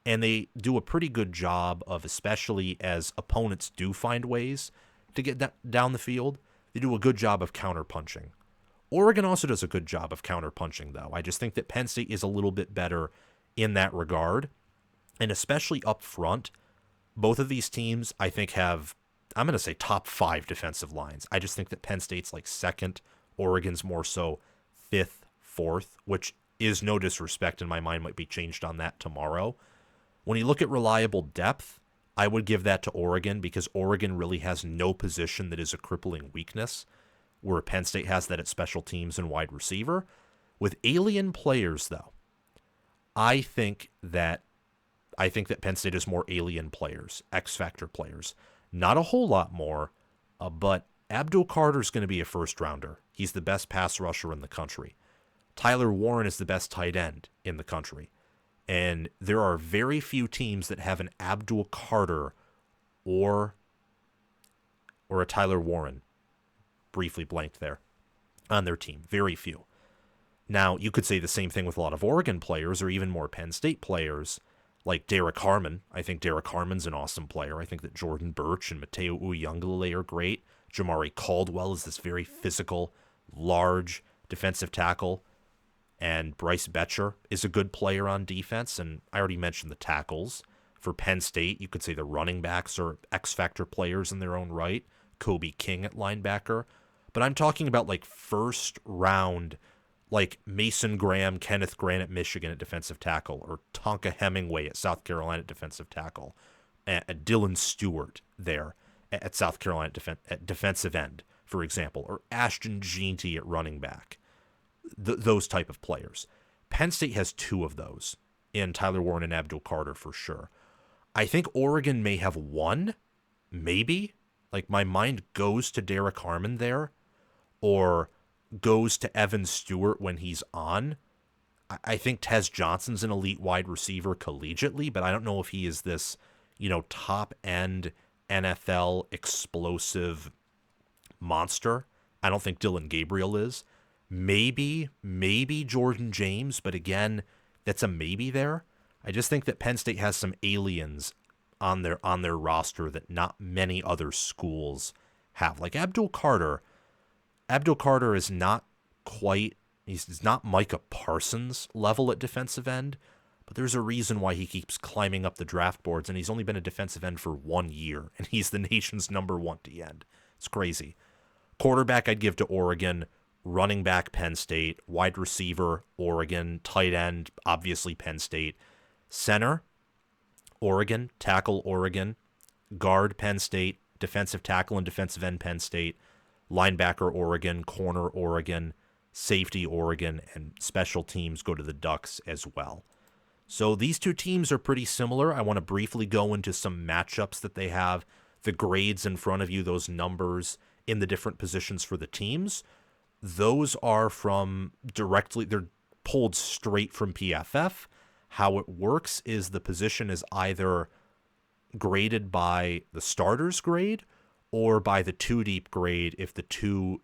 And they do a pretty good job of, especially as opponents do find ways to get down the field, they do a good job of counterpunching. Oregon also does a good job of counterpunching, though. I just think that Penn State is a little bit better in that regard. And especially up front, both of these teams, I think, have, I'm going to say, top 5 defensive lines. I just think that Penn State's like 2nd, Oregon's more so 5th, 4th, which is no disrespect in my mind, might be changed on that tomorrow. When you look at reliable depth, I would give that to Oregon because Oregon really has no position that is a crippling weakness, where Penn State has that at special teams and wide receiver. With alien players, though, I think that Penn State has more alien players, X Factor players. Not a whole lot more, but Abdul Carter's going to be a first rounder. He's the best pass rusher in the country. Tyler Warren is the best tight end in the country. And there are very few teams that have an Abdul Carter or a Tyler Warren, briefly blanked there, on their team. Very few. Now, you could say the same thing with a lot of Oregon players or even more Penn State players, like Derek Harmon. I think Derek Harmon's an awesome player. I think that Jordan Birch and Mateo Uyunglele are great. Jamari Caldwell is this very physical, large defensive tackle. And Bryce Betcher is a good player on defense. And I already mentioned the tackles. For Penn State, you could say the running backs are X-factor players in their own right. Kobe King at linebacker. But I'm talking about like first round, like Mason Graham, Kenneth Grant at Michigan at defensive tackle, or Tonka Hemingway at South Carolina at defensive tackle, and Dylan Stewart there at South Carolina at defensive end, for example, or Ashton Jeanty at running back. Those type of players. Penn State has two of those in Tyler Warren and Abdul Carter for sure. I think Oregon may have one, maybe. Like my mind goes to Derek Harmon there, or goes to Evan Stewart when he's on. I think Tez Johnson's an elite wide receiver collegiately, but I don't know if he is this, top end NFL explosive monster. I don't think Dylan Gabriel is. Maybe Jordan James, but again, that's a maybe there. I just think that Penn State has some aliens on their roster that not many other schools have. Like Abdul Carter is not quite, he's not Micah Parsons level at defensive end, but there's a reason why he keeps climbing up the draft boards, and he's only been a defensive end for 1 year, and he's the nation's number one D end. It's crazy. Quarterback I'd give to Oregon. Running back, Penn State. Wide receiver, Oregon. Tight end, obviously Penn State. Center, Oregon. Tackle, Oregon. Guard, Penn State. Defensive tackle and defensive end, Penn State. Linebacker, Oregon. Corner, Oregon. Safety, Oregon. And special teams go to the Ducks as well. So these two teams are pretty similar. I want to briefly go into some matchups that they have. The grades in front of you, those numbers in the different positions for the teams. Those are they're pulled straight from PFF. How it works is the position is either graded by the starter's grade or by the two deep grade if the two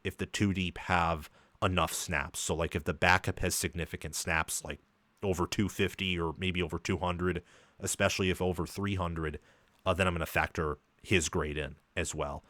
deep have enough snaps. So like if the backup has significant snaps, like over 250 or maybe over 200, especially if over 300, then I'm going to factor his grade in as well.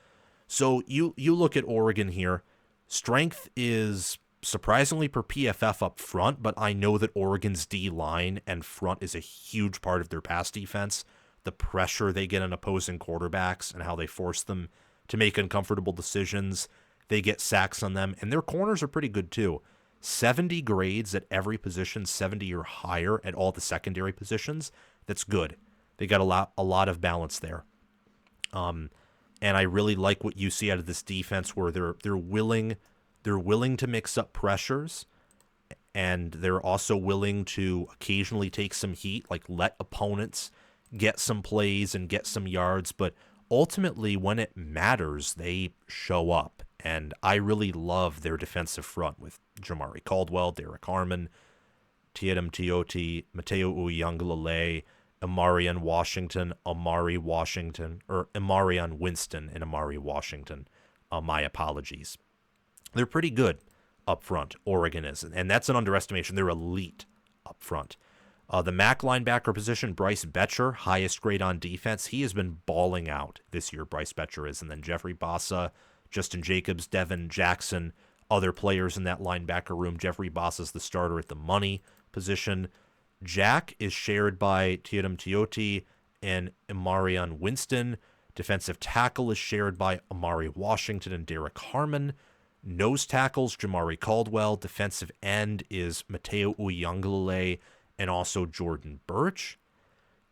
So you look at Oregon here. Strength is surprisingly per PFF up front, but I know that Oregon's D-line and front is a huge part of their pass defense. The pressure they get on opposing quarterbacks and how they force them to make uncomfortable decisions. They get sacks on them, and their corners are pretty good too. 70 grades at every position, 70 or higher at all the secondary positions. That's good. They got a lot of balance there. And I really like what you see out of this defense, where they're willing to mix up pressures, and they're also willing to occasionally take some heat, like let opponents get some plays and get some yards. But ultimately, when it matters, they show up. And I really love their defensive front with Jamari Caldwell, Derek Harmon, Tiedem Tioti, Mateo Uyunglele, Amarian Winston and Amari Washington. My apologies. They're pretty good up front, Oregon is, and that's an underestimation. They're elite up front. The MAC linebacker position, Bryce Betcher, highest grade on defense. He has been balling out this year, Bryce Betcher is. And then Jeffrey Bassa, Justin Jacobs, Devin Jackson, other players in that linebacker room. Jeffrey Bassa's the starter at the money position. Jack is shared by Tiedem Tioti and Amarian Winston. Defensive tackle is shared by Amari Washington and Derek Harmon. Nose tackles, Jamari Caldwell. Defensive end is Mateo Uyunglele and also Jordan Birch.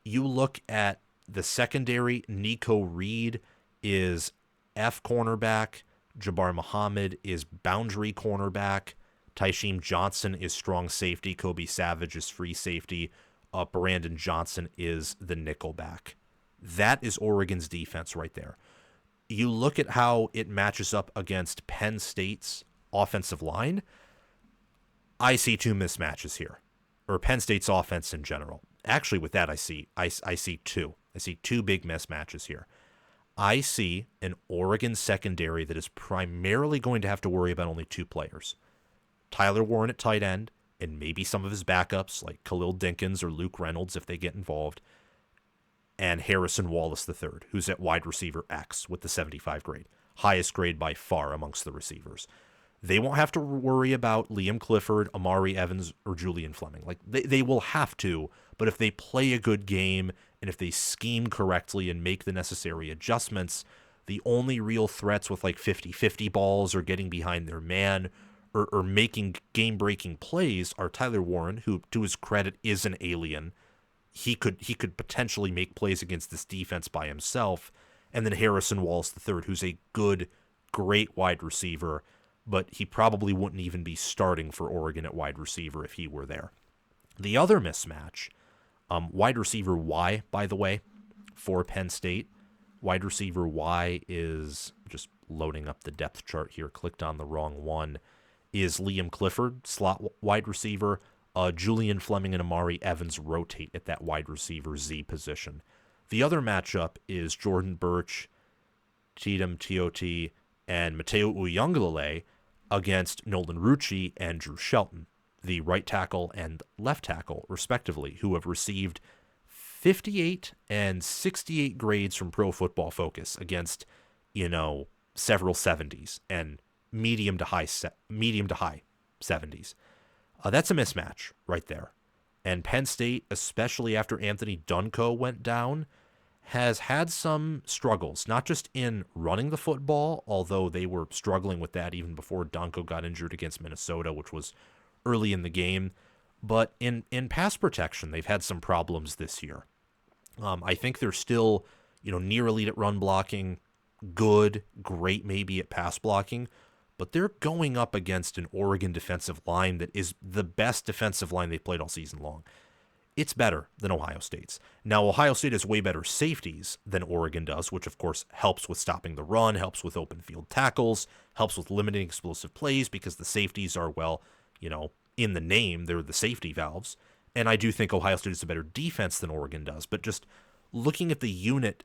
You look at The secondary, Nico Reed is F cornerback. Jabbar Muhammad is boundary cornerback. Tysheem Johnson is strong safety. Kobe Savage is free safety. Brandon Johnson is the nickelback. That is Oregon's defense right there. You look at how it matches up against Penn State's offensive line. I see two mismatches here, or Penn State's offense in general. Actually, with that, I see two. I see two big mismatches here. I see an Oregon secondary that is primarily going to have to worry about only two players. Tyler Warren at tight end, and maybe some of his backups like Khalil Dinkins or Luke Reynolds if they get involved, and Harrison Wallace III, who's at wide receiver X with the 75 grade. Highest grade by far amongst the receivers. They won't have to worry about Liam Clifford, Amari Evans, or Julian Fleming. Like they will have to, but if they play a good game and if they scheme correctly and make the necessary adjustments, the only real threats with like 50-50 balls or getting behind their man or making game-breaking plays are Tyler Warren, who, to his credit, is an alien. He could potentially make plays against this defense by himself, and then Harrison Wallace III, who's a good, great wide receiver, but he probably wouldn't even be starting for Oregon at wide receiver if he were there. The other mismatch, wide receiver Y, by the way, for Penn State. Wide receiver Y is, just loading up the depth chart here, clicked on the wrong one, is Liam Clifford, slot wide receiver. Julian Fleming and Amari Evans rotate at that wide receiver Z position. The other matchup is Jordan Birch, Cheatham T.O.T., and Mateo Uyunglele against Nolan Rucci and Drew Shelton, the right tackle and left tackle, respectively, who have received 58 and 68 grades from Pro Football Focus against, several 70s and medium to high 70s. That's a mismatch right there. And Penn State, especially after Anthony Dunco went down, has had some struggles, not just in running the football, although they were struggling with that even before Dunco got injured against Minnesota, which was early in the game, but in pass protection, they've had some problems this year. I think they're still, near elite at run blocking, good, great maybe at pass blocking, but they're going up against an Oregon defensive line that is the best defensive line they've played all season long. It's better than Ohio State's. Now, Ohio State has way better safeties than Oregon does, which of course helps with stopping the run, helps with open field tackles, helps with limiting explosive plays because the safeties are, in the name, they're the safety valves. And I do think Ohio State is a better defense than Oregon does, but just looking at the unit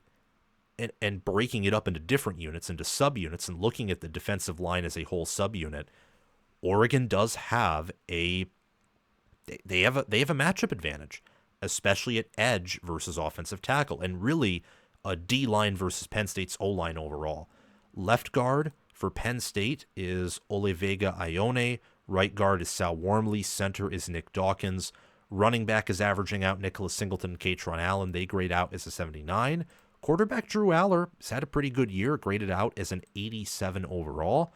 and breaking it up into different units, into subunits, and looking at the defensive line as a whole subunit, Oregon does have they have a matchup advantage, especially at edge versus offensive tackle, and really a D-line versus Penn State's O-line overall. Left guard for Penn State is Olivega Ione. Right guard is Sal Wormley. Center is Nick Dawkins. Running back is averaging out Nicholas Singleton and Katron Allen. They grade out as a 79. Quarterback Drew Aller has had a pretty good year, graded out as an 87 overall.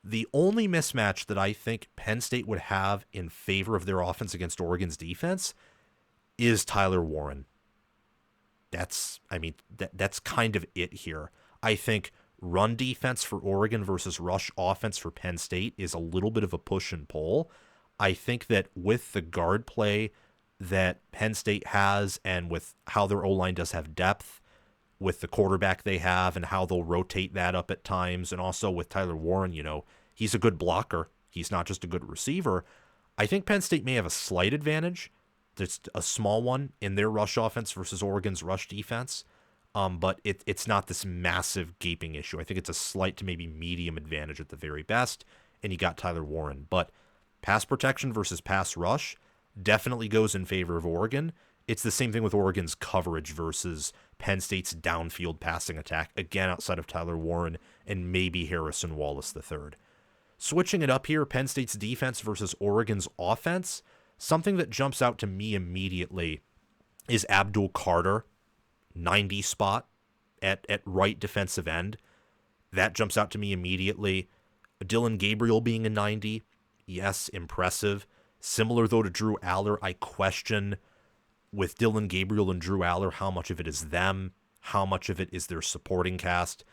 The only mismatch that I think Penn State would have in favor of their offense against Oregon's defense is Tyler Warren. That's kind of it here. I think run defense for Oregon versus rush offense for Penn State is a little bit of a push and pull. I think that with the guard play that Penn State has and with how their O-line does have depth, with the quarterback they have and how they'll rotate that up at times, and also with Tyler Warren, he's a good blocker. He's not just a good receiver. I think Penn State may have a slight advantage. There's a small one in their rush offense versus Oregon's rush defense, but it's not this massive gaping issue. I think it's a slight to maybe medium advantage at the very best, and you got Tyler Warren. But pass protection versus pass rush definitely goes in favor of Oregon. It's the same thing with Oregon's coverage versus Penn State's downfield passing attack, again outside of Tyler Warren and maybe Harrison Wallace III. Switching it up here, Penn State's defense versus Oregon's offense, something that jumps out to me immediately is Abdul Carter, 90 spot at right defensive end. That jumps out to me immediately. Dylan Gabriel being a 90, yes, impressive. Similar, though, to Drew Aller, I question with Dylan Gabriel and Drew Aller, how much of it is them, how much of it is their supporting cast.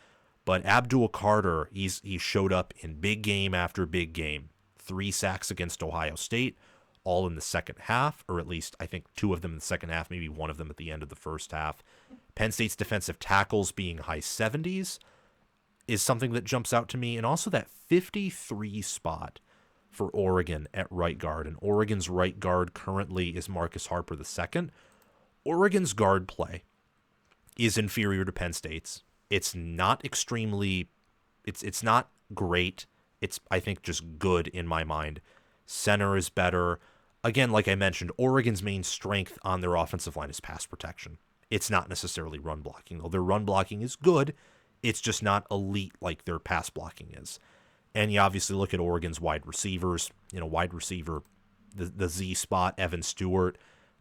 But Abdul Carter, he showed up in big game after big game. 3 sacks against Ohio State, all in the second half, or at least I think 2 of them in the second half, maybe 1 of them at the end of the first half. Penn State's defensive tackles being high 70s is something that jumps out to me, and also that 53 spot for Oregon at right guard. And Oregon's right guard currently is Marcus Harper II. Oregon's guard play is inferior to Penn State's. It's not extremely, it's not great. It's, I think, just good in my mind. Center is better. Again, like I mentioned, Oregon's main strength on their offensive line is pass protection. It's not necessarily run blocking, though their run blocking is good. It's just not elite like their pass blocking is. And you obviously look at Oregon's wide receivers. Wide receiver, the Z spot, Evan Stewart.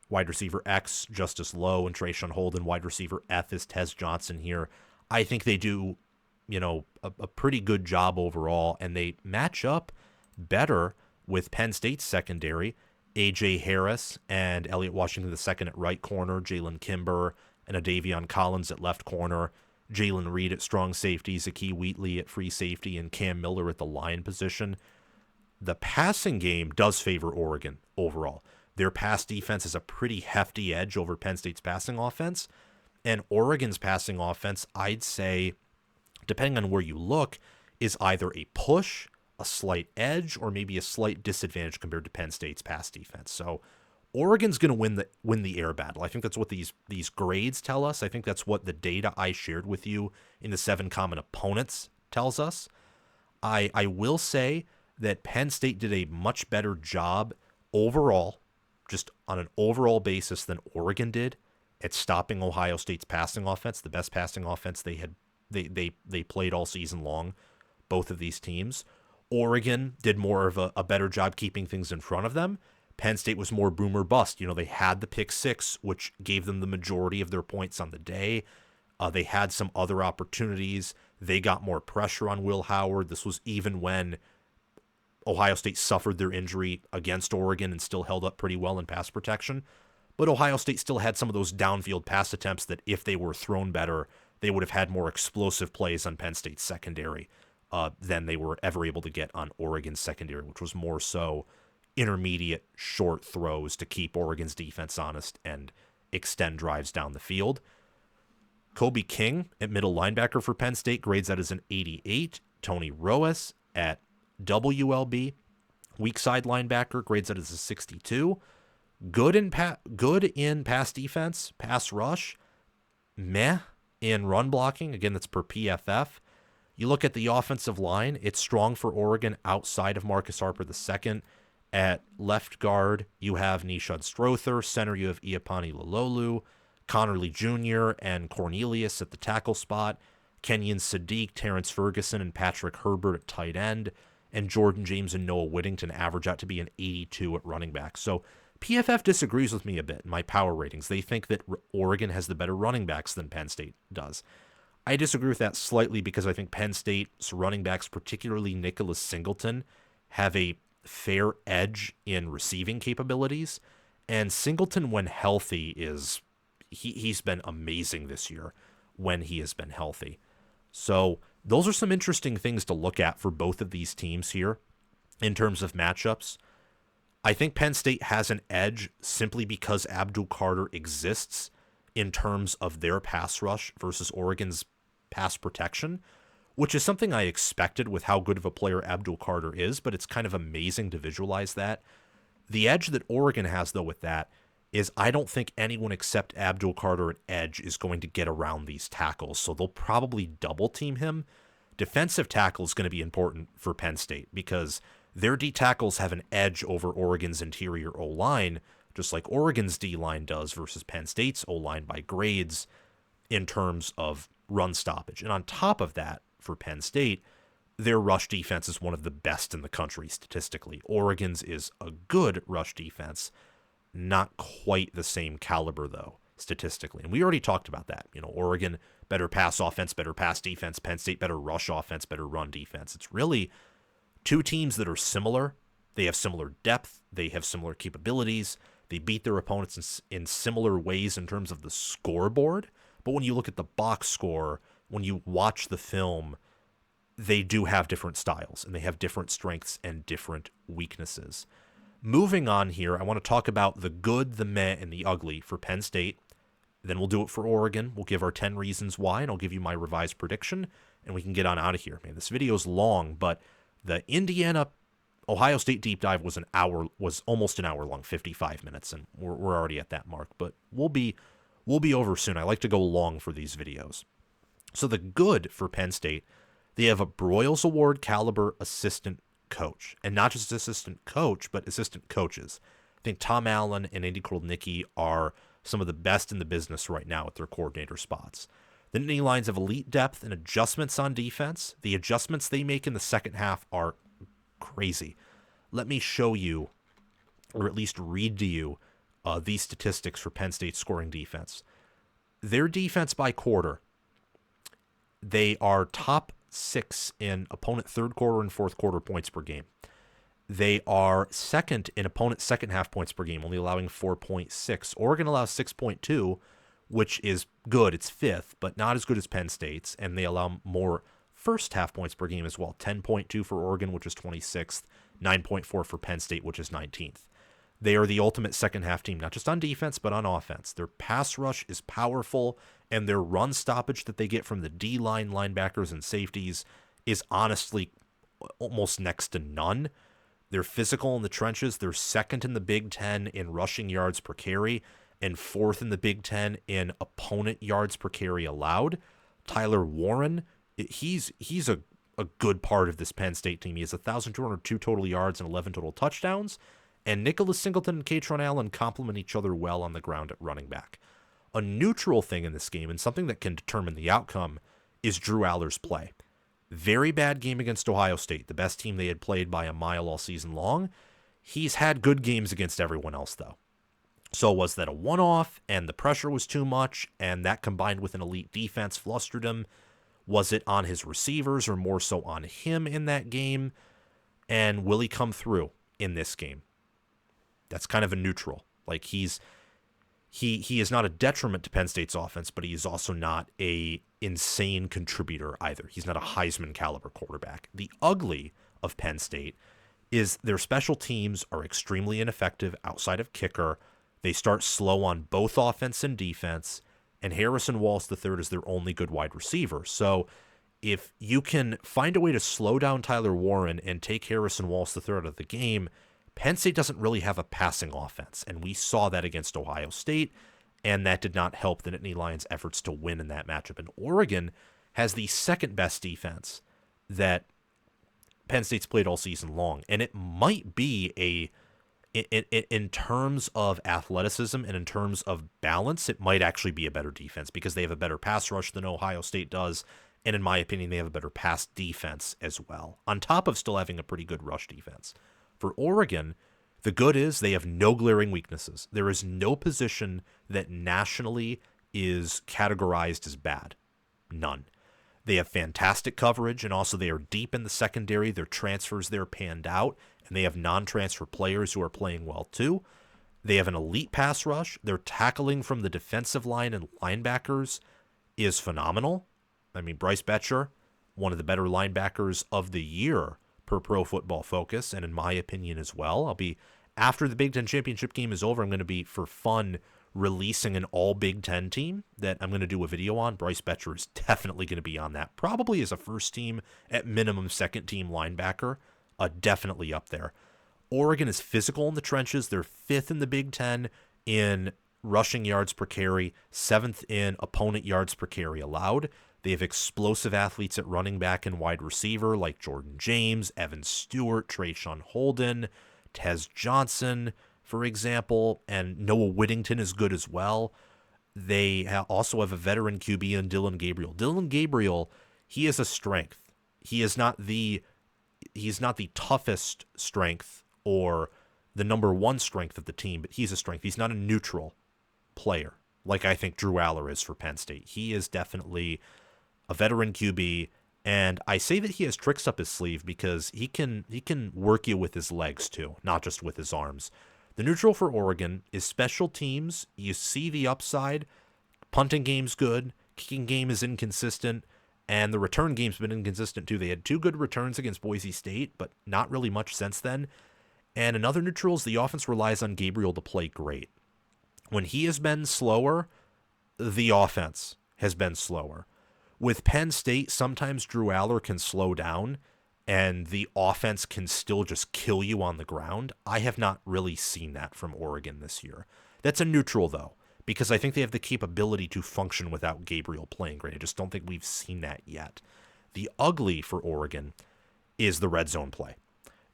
Wide receiver X, Justice Lowe and Trayshawn Holden. Wide receiver F is Tez Johnson here. I think they do, a pretty good job overall, and they match up better with Penn State's secondary. A.J. Harris and Elliott Washington II at right corner, Jalen Kimber and Adavion Collins at left corner, Jalen Reed at strong safety, Zakee Wheatley at free safety, and Cam Miller at the line position. The passing game does favor Oregon overall. Their pass defense is a pretty hefty edge over Penn State's passing offense. And Oregon's passing offense, I'd say, depending on where you look, is either a push, a slight edge, or maybe a slight disadvantage compared to Penn State's pass defense. So Oregon's going to win the air battle. I think that's what these grades tell us. I think that's what the data I shared with you in the 7 common opponents tells us. I will say that Penn State did a much better job overall, just on an overall basis, than Oregon did at stopping Ohio State's passing offense, the best passing offense they played all season long, both of these teams. Oregon did more of a better job keeping things in front of them. Penn State was more boom or bust. They had the pick 6, which gave them the majority of their points on the day. They had some other opportunities. They got more pressure on Will Howard. This was even when Ohio State suffered their injury against Oregon and still held up pretty well in pass protection. But Ohio State still had some of those downfield pass attempts that if they were thrown better, they would have had more explosive plays on Penn State's secondary than they were ever able to get on Oregon's secondary, which was more so intermediate short throws to keep Oregon's defense honest and extend drives down the field. Kobe King at middle linebacker for Penn State grades that as an 88. Tony Roas at WLB, weak side linebacker, grades that as a 62. Good in pass defense, pass rush, meh in run blocking. Again, that's per PFF. You look at the offensive line, it's strong for Oregon outside of Marcus Harper II. At left guard, you have Nishad Strother. Center, you have Iapani Lololu, Connerly Jr., and Cornelius at the tackle spot. Kenyon Sadiq, Terrence Ferguson, and Patrick Herbert at tight end. And Jordan James and Noah Whittington average out to be an 82 at running back. So PFF disagrees with me a bit in my power ratings. They think that Oregon has the better running backs than Penn State does. I disagree with that slightly because I think Penn State's running backs, particularly Nicholas Singleton, have a fair edge in receiving capabilities. And Singleton, when healthy, he's been amazing this year when he has been healthy. So those are some interesting things to look at for both of these teams here in terms of matchups. I think Penn State has an edge simply because Abdul Carter exists in terms of their pass rush versus Oregon's pass protection, which is something I expected with how good of a player Abdul Carter is, but it's kind of amazing to visualize that. The edge that Oregon has, though, with that is I don't think anyone except Abdul Carter at edge is going to get around these tackles, so they'll probably double team him. Defensive tackle is going to be important for Penn State because their D tackles have an edge over Oregon's interior O-line, just like Oregon's D-line does versus Penn State's O-line by grades in terms of run stoppage. And on top of that, for Penn State, their rush defense is one of the best in the country statistically. Oregon's is a good rush defense, not quite the same caliber, though, statistically. And we already talked about that. Oregon, better pass offense, better pass defense. Penn State, better rush offense, better run defense. It's really two teams that are similar. They have similar depth. They have similar capabilities. They beat their opponents in similar ways in terms of the scoreboard. But when you look at the box score, when you watch the film, they do have different styles, and they have different strengths and different weaknesses. Moving on here, I want to talk about the good, the meh, and the ugly for Penn State. Then we'll do it for Oregon. We'll give our 10 reasons why, and I'll give you my revised prediction, and we can get on out of here. Man, this video's long, but the Ohio State deep dive was almost an hour long, 55 minutes, and we're already at that mark. But we'll be over soon. I like to go long for these videos. So the good for Penn State, they have a Broyles Award caliber assistant coach, and not just assistant coach, but assistant coaches. I think Tom Allen and Andy Kotelnicki are some of the best in the business right now at their coordinator spots. The Nittany Lions have elite depth and adjustments on defense. The adjustments they make in the second half are crazy. Let me show you, or at least read to you, these statistics for Penn State's scoring defense. Their defense by quarter, they are top 6 in opponent third quarter and fourth quarter points per game. They are second in opponent second half points per game, only allowing 4.6. Oregon allows 6.2, which is good. It's fifth, but not as good as Penn State's, and they allow more first half points per game as well. 10.2 for Oregon, which is 26th, 9.4 for Penn State, which is 19th. They are the ultimate second half team, not just on defense, but on offense. Their pass rush is powerful, and their run stoppage that they get from the D-line linebackers and safeties is honestly almost next to none. They're physical in the trenches. They're second in the Big Ten in rushing yards per carry and fourth in the Big Ten in opponent yards per carry allowed. Tyler Warren, he's a good part of this Penn State team. He has 1,202 total yards and 11 total touchdowns. And Nicholas Singleton and Katron Allen complement each other well on the ground at running back. A neutral thing in this game, and something that can determine the outcome, is Drew Aller's play. Very bad game against Ohio State, the best team they had played by a mile all season long. He's had good games against everyone else, though. So was that a one-off, and the pressure was too much, and that combined with an elite defense flustered him? Was it on his receivers or more so on him in that game? And will he come through in this game? That's kind of a neutral. Like he is not a detriment to Penn State's offense, but he is also not a insane contributor either. He's not a Heisman caliber quarterback. The ugly of Penn State is their special teams are extremely ineffective outside of kicker. They start slow on both offense and defense, and Harrison Walsh III is their only good wide receiver. So if you can find a way to slow down Tyler Warren and take Harrison Walsh III out of the game, Penn State doesn't really have a passing offense, and we saw that against Ohio State, and that did not help the Nittany Lions' efforts to win in that matchup. And Oregon has the second best defense that Penn State's played all season long, and it might be in terms of athleticism and in terms of balance, it might actually be a better defense because they have a better pass rush than Ohio State does, and in my opinion, they have a better pass defense as well, on top of still having a pretty good rush defense. For Oregon, the good is they have no glaring weaknesses. There is no position that nationally is categorized as bad. None. They have fantastic coverage, and also they are deep in the secondary. Their transfers there panned out, and they have non-transfer players who are playing well too. They have an elite pass rush. Their tackling from the defensive line and linebackers is phenomenal. I mean, Bryce Betcher, one of the better linebackers of the year per Pro Football Focus, and in my opinion as well. After the Big Ten Championship game is over, I'm going to be, for fun, releasing an all Big Ten team that I'm going to do a video on. Bryce Betcher is definitely going to be on that. Probably as a first team, at minimum second team linebacker. Definitely up there. Oregon is physical in the trenches. They're fifth in the Big Ten in rushing yards per carry, seventh in opponent yards per carry allowed. They have explosive athletes at running back and wide receiver like Jordan James, Evan Stewart, Trayshawn Holden, Tez Johnson, for example, and Noah Whittington is good as well. They also have a veteran QB in Dylan Gabriel. Dylan Gabriel, he is a strength. He's not the toughest strength or the number one strength of the team, but he's a strength. He's not a neutral player like I think Drew Aller is for Penn State. He is definitely a veteran QB, and I say that he has tricks up his sleeve because he can work you with his legs too, not just with his arms. The The neutral for Oregon is special teams. You see the upside. Punting game's good. Kicking game is inconsistent. And the return game's been inconsistent too. They had 2 good returns against Boise State, but not really much since then. And another neutral is the offense relies on Gabriel to play great. When he has been slower, the offense has been slower. With Penn State, sometimes Drew Aller can slow down and the offense can still just kill you on the ground. I have not really seen that from Oregon this year. That's a neutral, though, because I think they have the capability to function without Gabriel playing great. I just don't think we've seen that yet. The ugly for Oregon is the red zone play.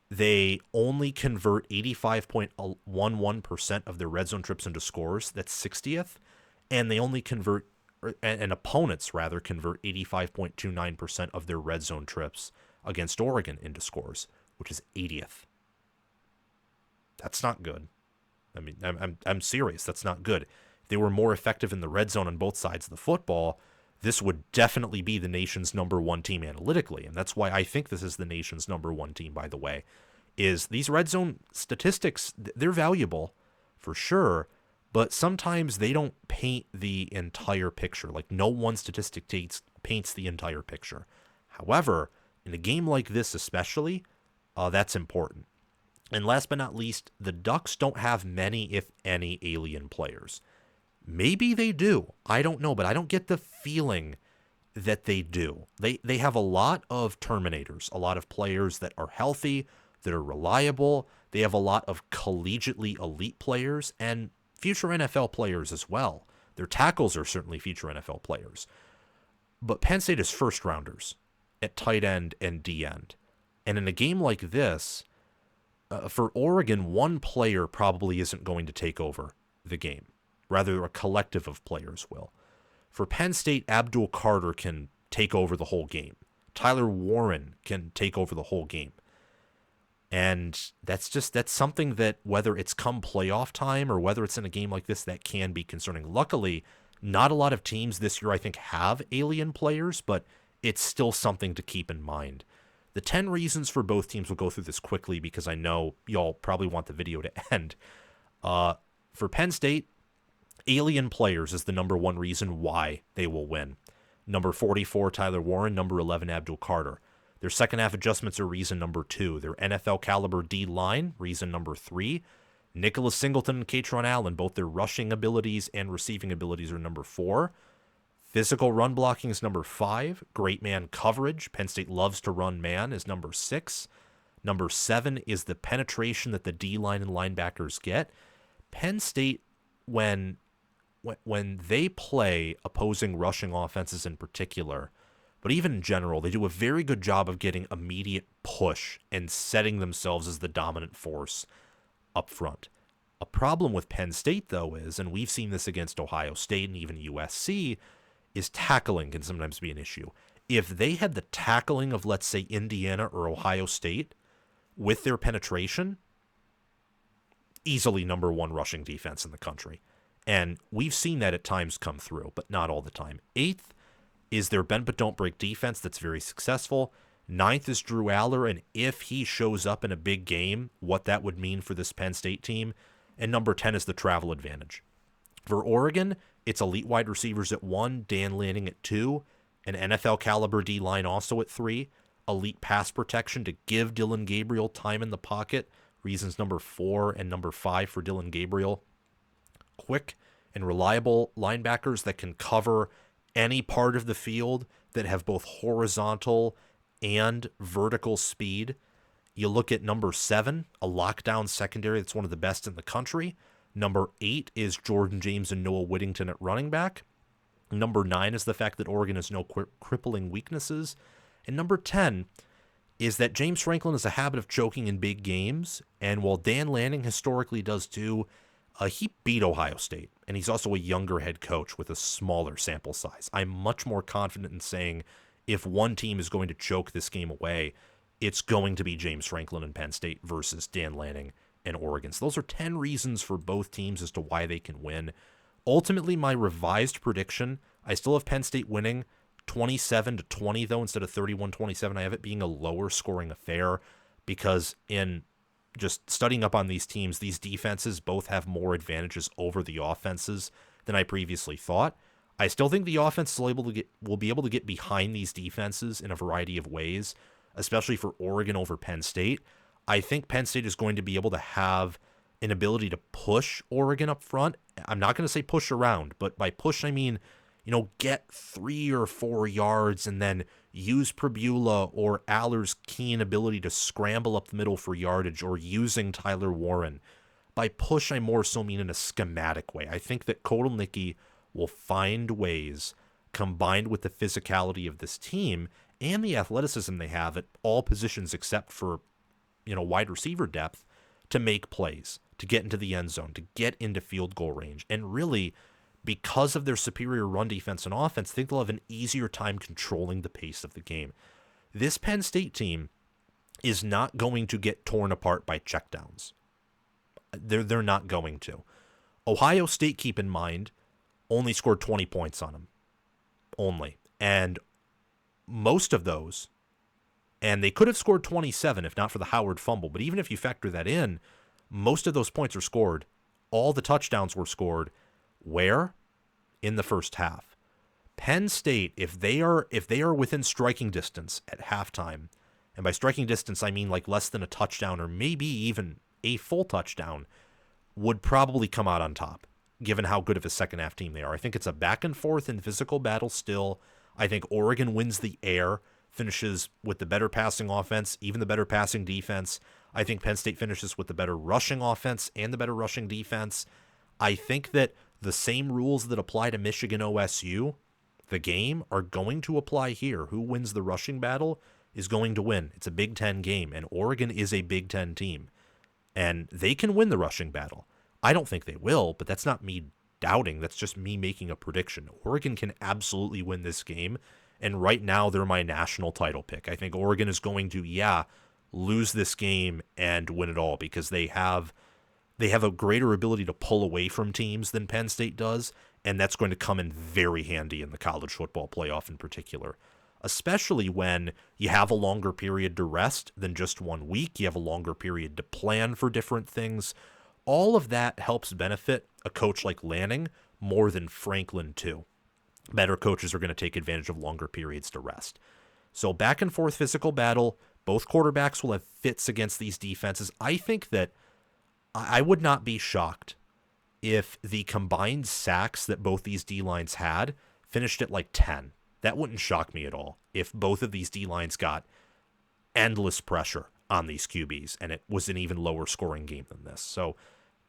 They only convert 85.11% of their red zone trips into scores. That's 60th. And they only convert, and opponents rather, convert 85.29% of their red zone trips against Oregon into scores, which is 80th. That's not good. I mean, I'm serious. That's not good. If they were more effective in the red zone on both sides of the football, this would definitely be the nation's number 1 team analytically. And that's why I think this is the nation's number 1 team, by the way, is these red zone statistics, they're valuable for sure, but sometimes they don't paint the entire picture. Like, no one statistic paints the entire picture. However, in a game like this especially, that's important. And last but not least, the Ducks don't have many, if any, alien players. Maybe they do. I don't know, but I don't get the feeling that they do. They have a lot of terminators, a lot of players that are healthy, that are reliable. They have a lot of collegiately elite players and future NFL players as well. Their tackles are certainly future NFL players. But Penn State is first rounders at tight end and D end. And in a game like this, for Oregon, one player probably isn't going to take over the game. Rather, a collective of players will. For Penn State, Abdul Carter can take over the whole game. Tyler Warren can take over the whole game. And that's something that, whether it's come playoff time or whether it's in a game like this, that can be concerning. Luckily, not a lot of teams this year, I think, have alien players, but it's still something to keep in mind. The 10 reasons for both teams, we'll go through this quickly because I know y'all probably want the video to end. For Penn State, alien players is the number 1 reason why they will win. Number 44, Tyler Warren. Number 11, Abdul Carter. Their second half adjustments are reason number 2. Their NFL caliber D-line, reason number 3. Nicholas Singleton and Katron Allen, both their rushing abilities and receiving abilities are number 4. Physical run blocking is number 5. Great man coverage, Penn State loves to run man, is number 6. Number 7 is the penetration that the D-line and linebackers get. Penn State, when they play opposing rushing offenses in particular, but even in general, they do a very good job of getting immediate push and setting themselves as the dominant force up front. A problem with Penn State, though, is, and we've seen this against Ohio State and even USC, is tackling can sometimes be an issue. If they had the tackling of, let's say, Indiana or Ohio State with their penetration, easily number 1 rushing defense in the country. And we've seen that at times come through, but not all the time. 8th is their bend but don't break defense that's very successful. 9th is Drew Aller, and if he shows up in a big game, what that would mean for this Penn State team. And number 10 is the travel advantage. For Oregon, it's elite wide receivers at 1, Dan Lanning at 2, an NFL caliber D-line also at 3, elite pass protection to give Dillon Gabriel time in the pocket, reasons number 4 and number 5 for Dillon Gabriel. Quick and reliable linebackers that can cover any part of the field, that have both horizontal and vertical speed. You look at number 7, a lockdown secondary that's one of the best in the country. Number 8 is Jordan James and Noah Whittington at running back. Number 9 is the fact that Oregon has no crippling weaknesses. And number 10 is that James Franklin has a habit of choking in big games. And while Dan Lanning historically does too, he beat Ohio State. And he's also a younger head coach with a smaller sample size. I'm much more confident in saying if one team is going to choke this game away, it's going to be James Franklin and Penn State versus Dan Lanning and Oregon. So those are 10 reasons for both teams as to why they can win. Ultimately, my revised prediction, I still have Penn State winning 27-20, though, instead of 31-27. I have it being a lower scoring affair because in just studying up on these teams, these defenses both have more advantages over the offenses than I previously thought. I still think the offense will be able to get behind these defenses in a variety of ways, especially for Oregon over Penn State. I think Penn State is going to be able to have an ability to push Oregon up front. I'm not going to say push around, but by push, I mean, get 3 or 4 yards and then use Pribula or Aller's keen ability to scramble up the middle for yardage, or using Tyler Warren. By push, I more so mean in a schematic way. I think that Kotelnicki will find ways, combined with the physicality of this team and the athleticism they have at all positions except for, wide receiver depth, to make plays, to get into the end zone, to get into field goal range. And really, because of their superior run defense and offense, I think they'll have an easier time controlling the pace of the game. This Penn State team is not going to get torn apart by checkdowns. They're not going to. Ohio State, keep in mind, only scored 20 points on them. Only. And most of those, and they could have scored 27 if not for the Howard fumble, but even if you factor that in, most of those points are scored. All the touchdowns were scored. Where? In the first half. Penn State, if they are within striking distance at halftime, and by striking distance I mean like less than a touchdown or maybe even a full touchdown, would probably come out on top, given how good of a second half team they are. I think it's a back and forth and physical battle still. I think Oregon wins the air, finishes with the better passing offense, even the better passing defense. I think Penn State finishes with the better rushing offense and the better rushing defense. I think that the same rules that apply to Michigan OSU, the game, are going to apply here. Who wins the rushing battle is going to win. It's a Big Ten game, and Oregon is a Big Ten team. And they can win the rushing battle. I don't think they will, but that's not me doubting. That's just me making a prediction. Oregon can absolutely win this game, and right now they're my national title pick. I think Oregon is going to, lose this game and win it all, because they have a greater ability to pull away from teams than Penn State does, and that's going to come in very handy in the college football playoff in particular, especially when you have a longer period to rest than just 1 week. You have a longer period to plan for different things. All of that helps benefit a coach like Lanning more than Franklin too. Better coaches are going to take advantage of longer periods to rest. So back and forth physical battle. Both quarterbacks will have fits against these defenses. I think that I would not be shocked if the combined sacks that both these D-lines had finished at like 10. That wouldn't shock me at all if both of these D-lines got endless pressure on these QBs and it was an even lower scoring game than this. So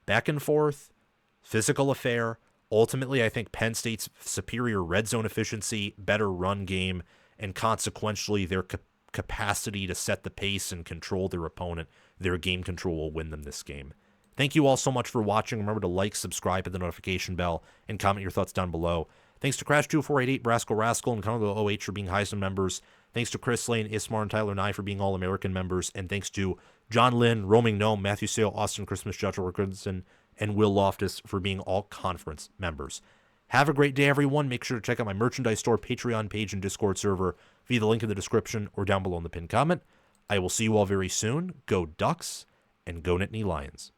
back and forth, physical affair. Ultimately, I think Penn State's superior red zone efficiency, better run game, and consequentially their capacity to set the pace and control their opponent, their game control, will win them this game. Thank you all so much for watching. Remember to like, subscribe, hit the notification bell, and comment your thoughts down below. Thanks to Crash2488, Brasco Rascal, and Congo OH for being Heisman members. Thanks to Chris Lane, Ismar, and Tyler Nye for being All-American members. And thanks to John Lynn, Roaming Gnome, Matthew Sale, Austin Christmas, Judge Wilkinson, and Will Loftus for being all conference members. Have a great day, everyone. Make sure to check out my merchandise store, Patreon page, and Discord server via the link in the description or down below in the pinned comment. I will see you all very soon. Go Ducks and go Nittany Lions.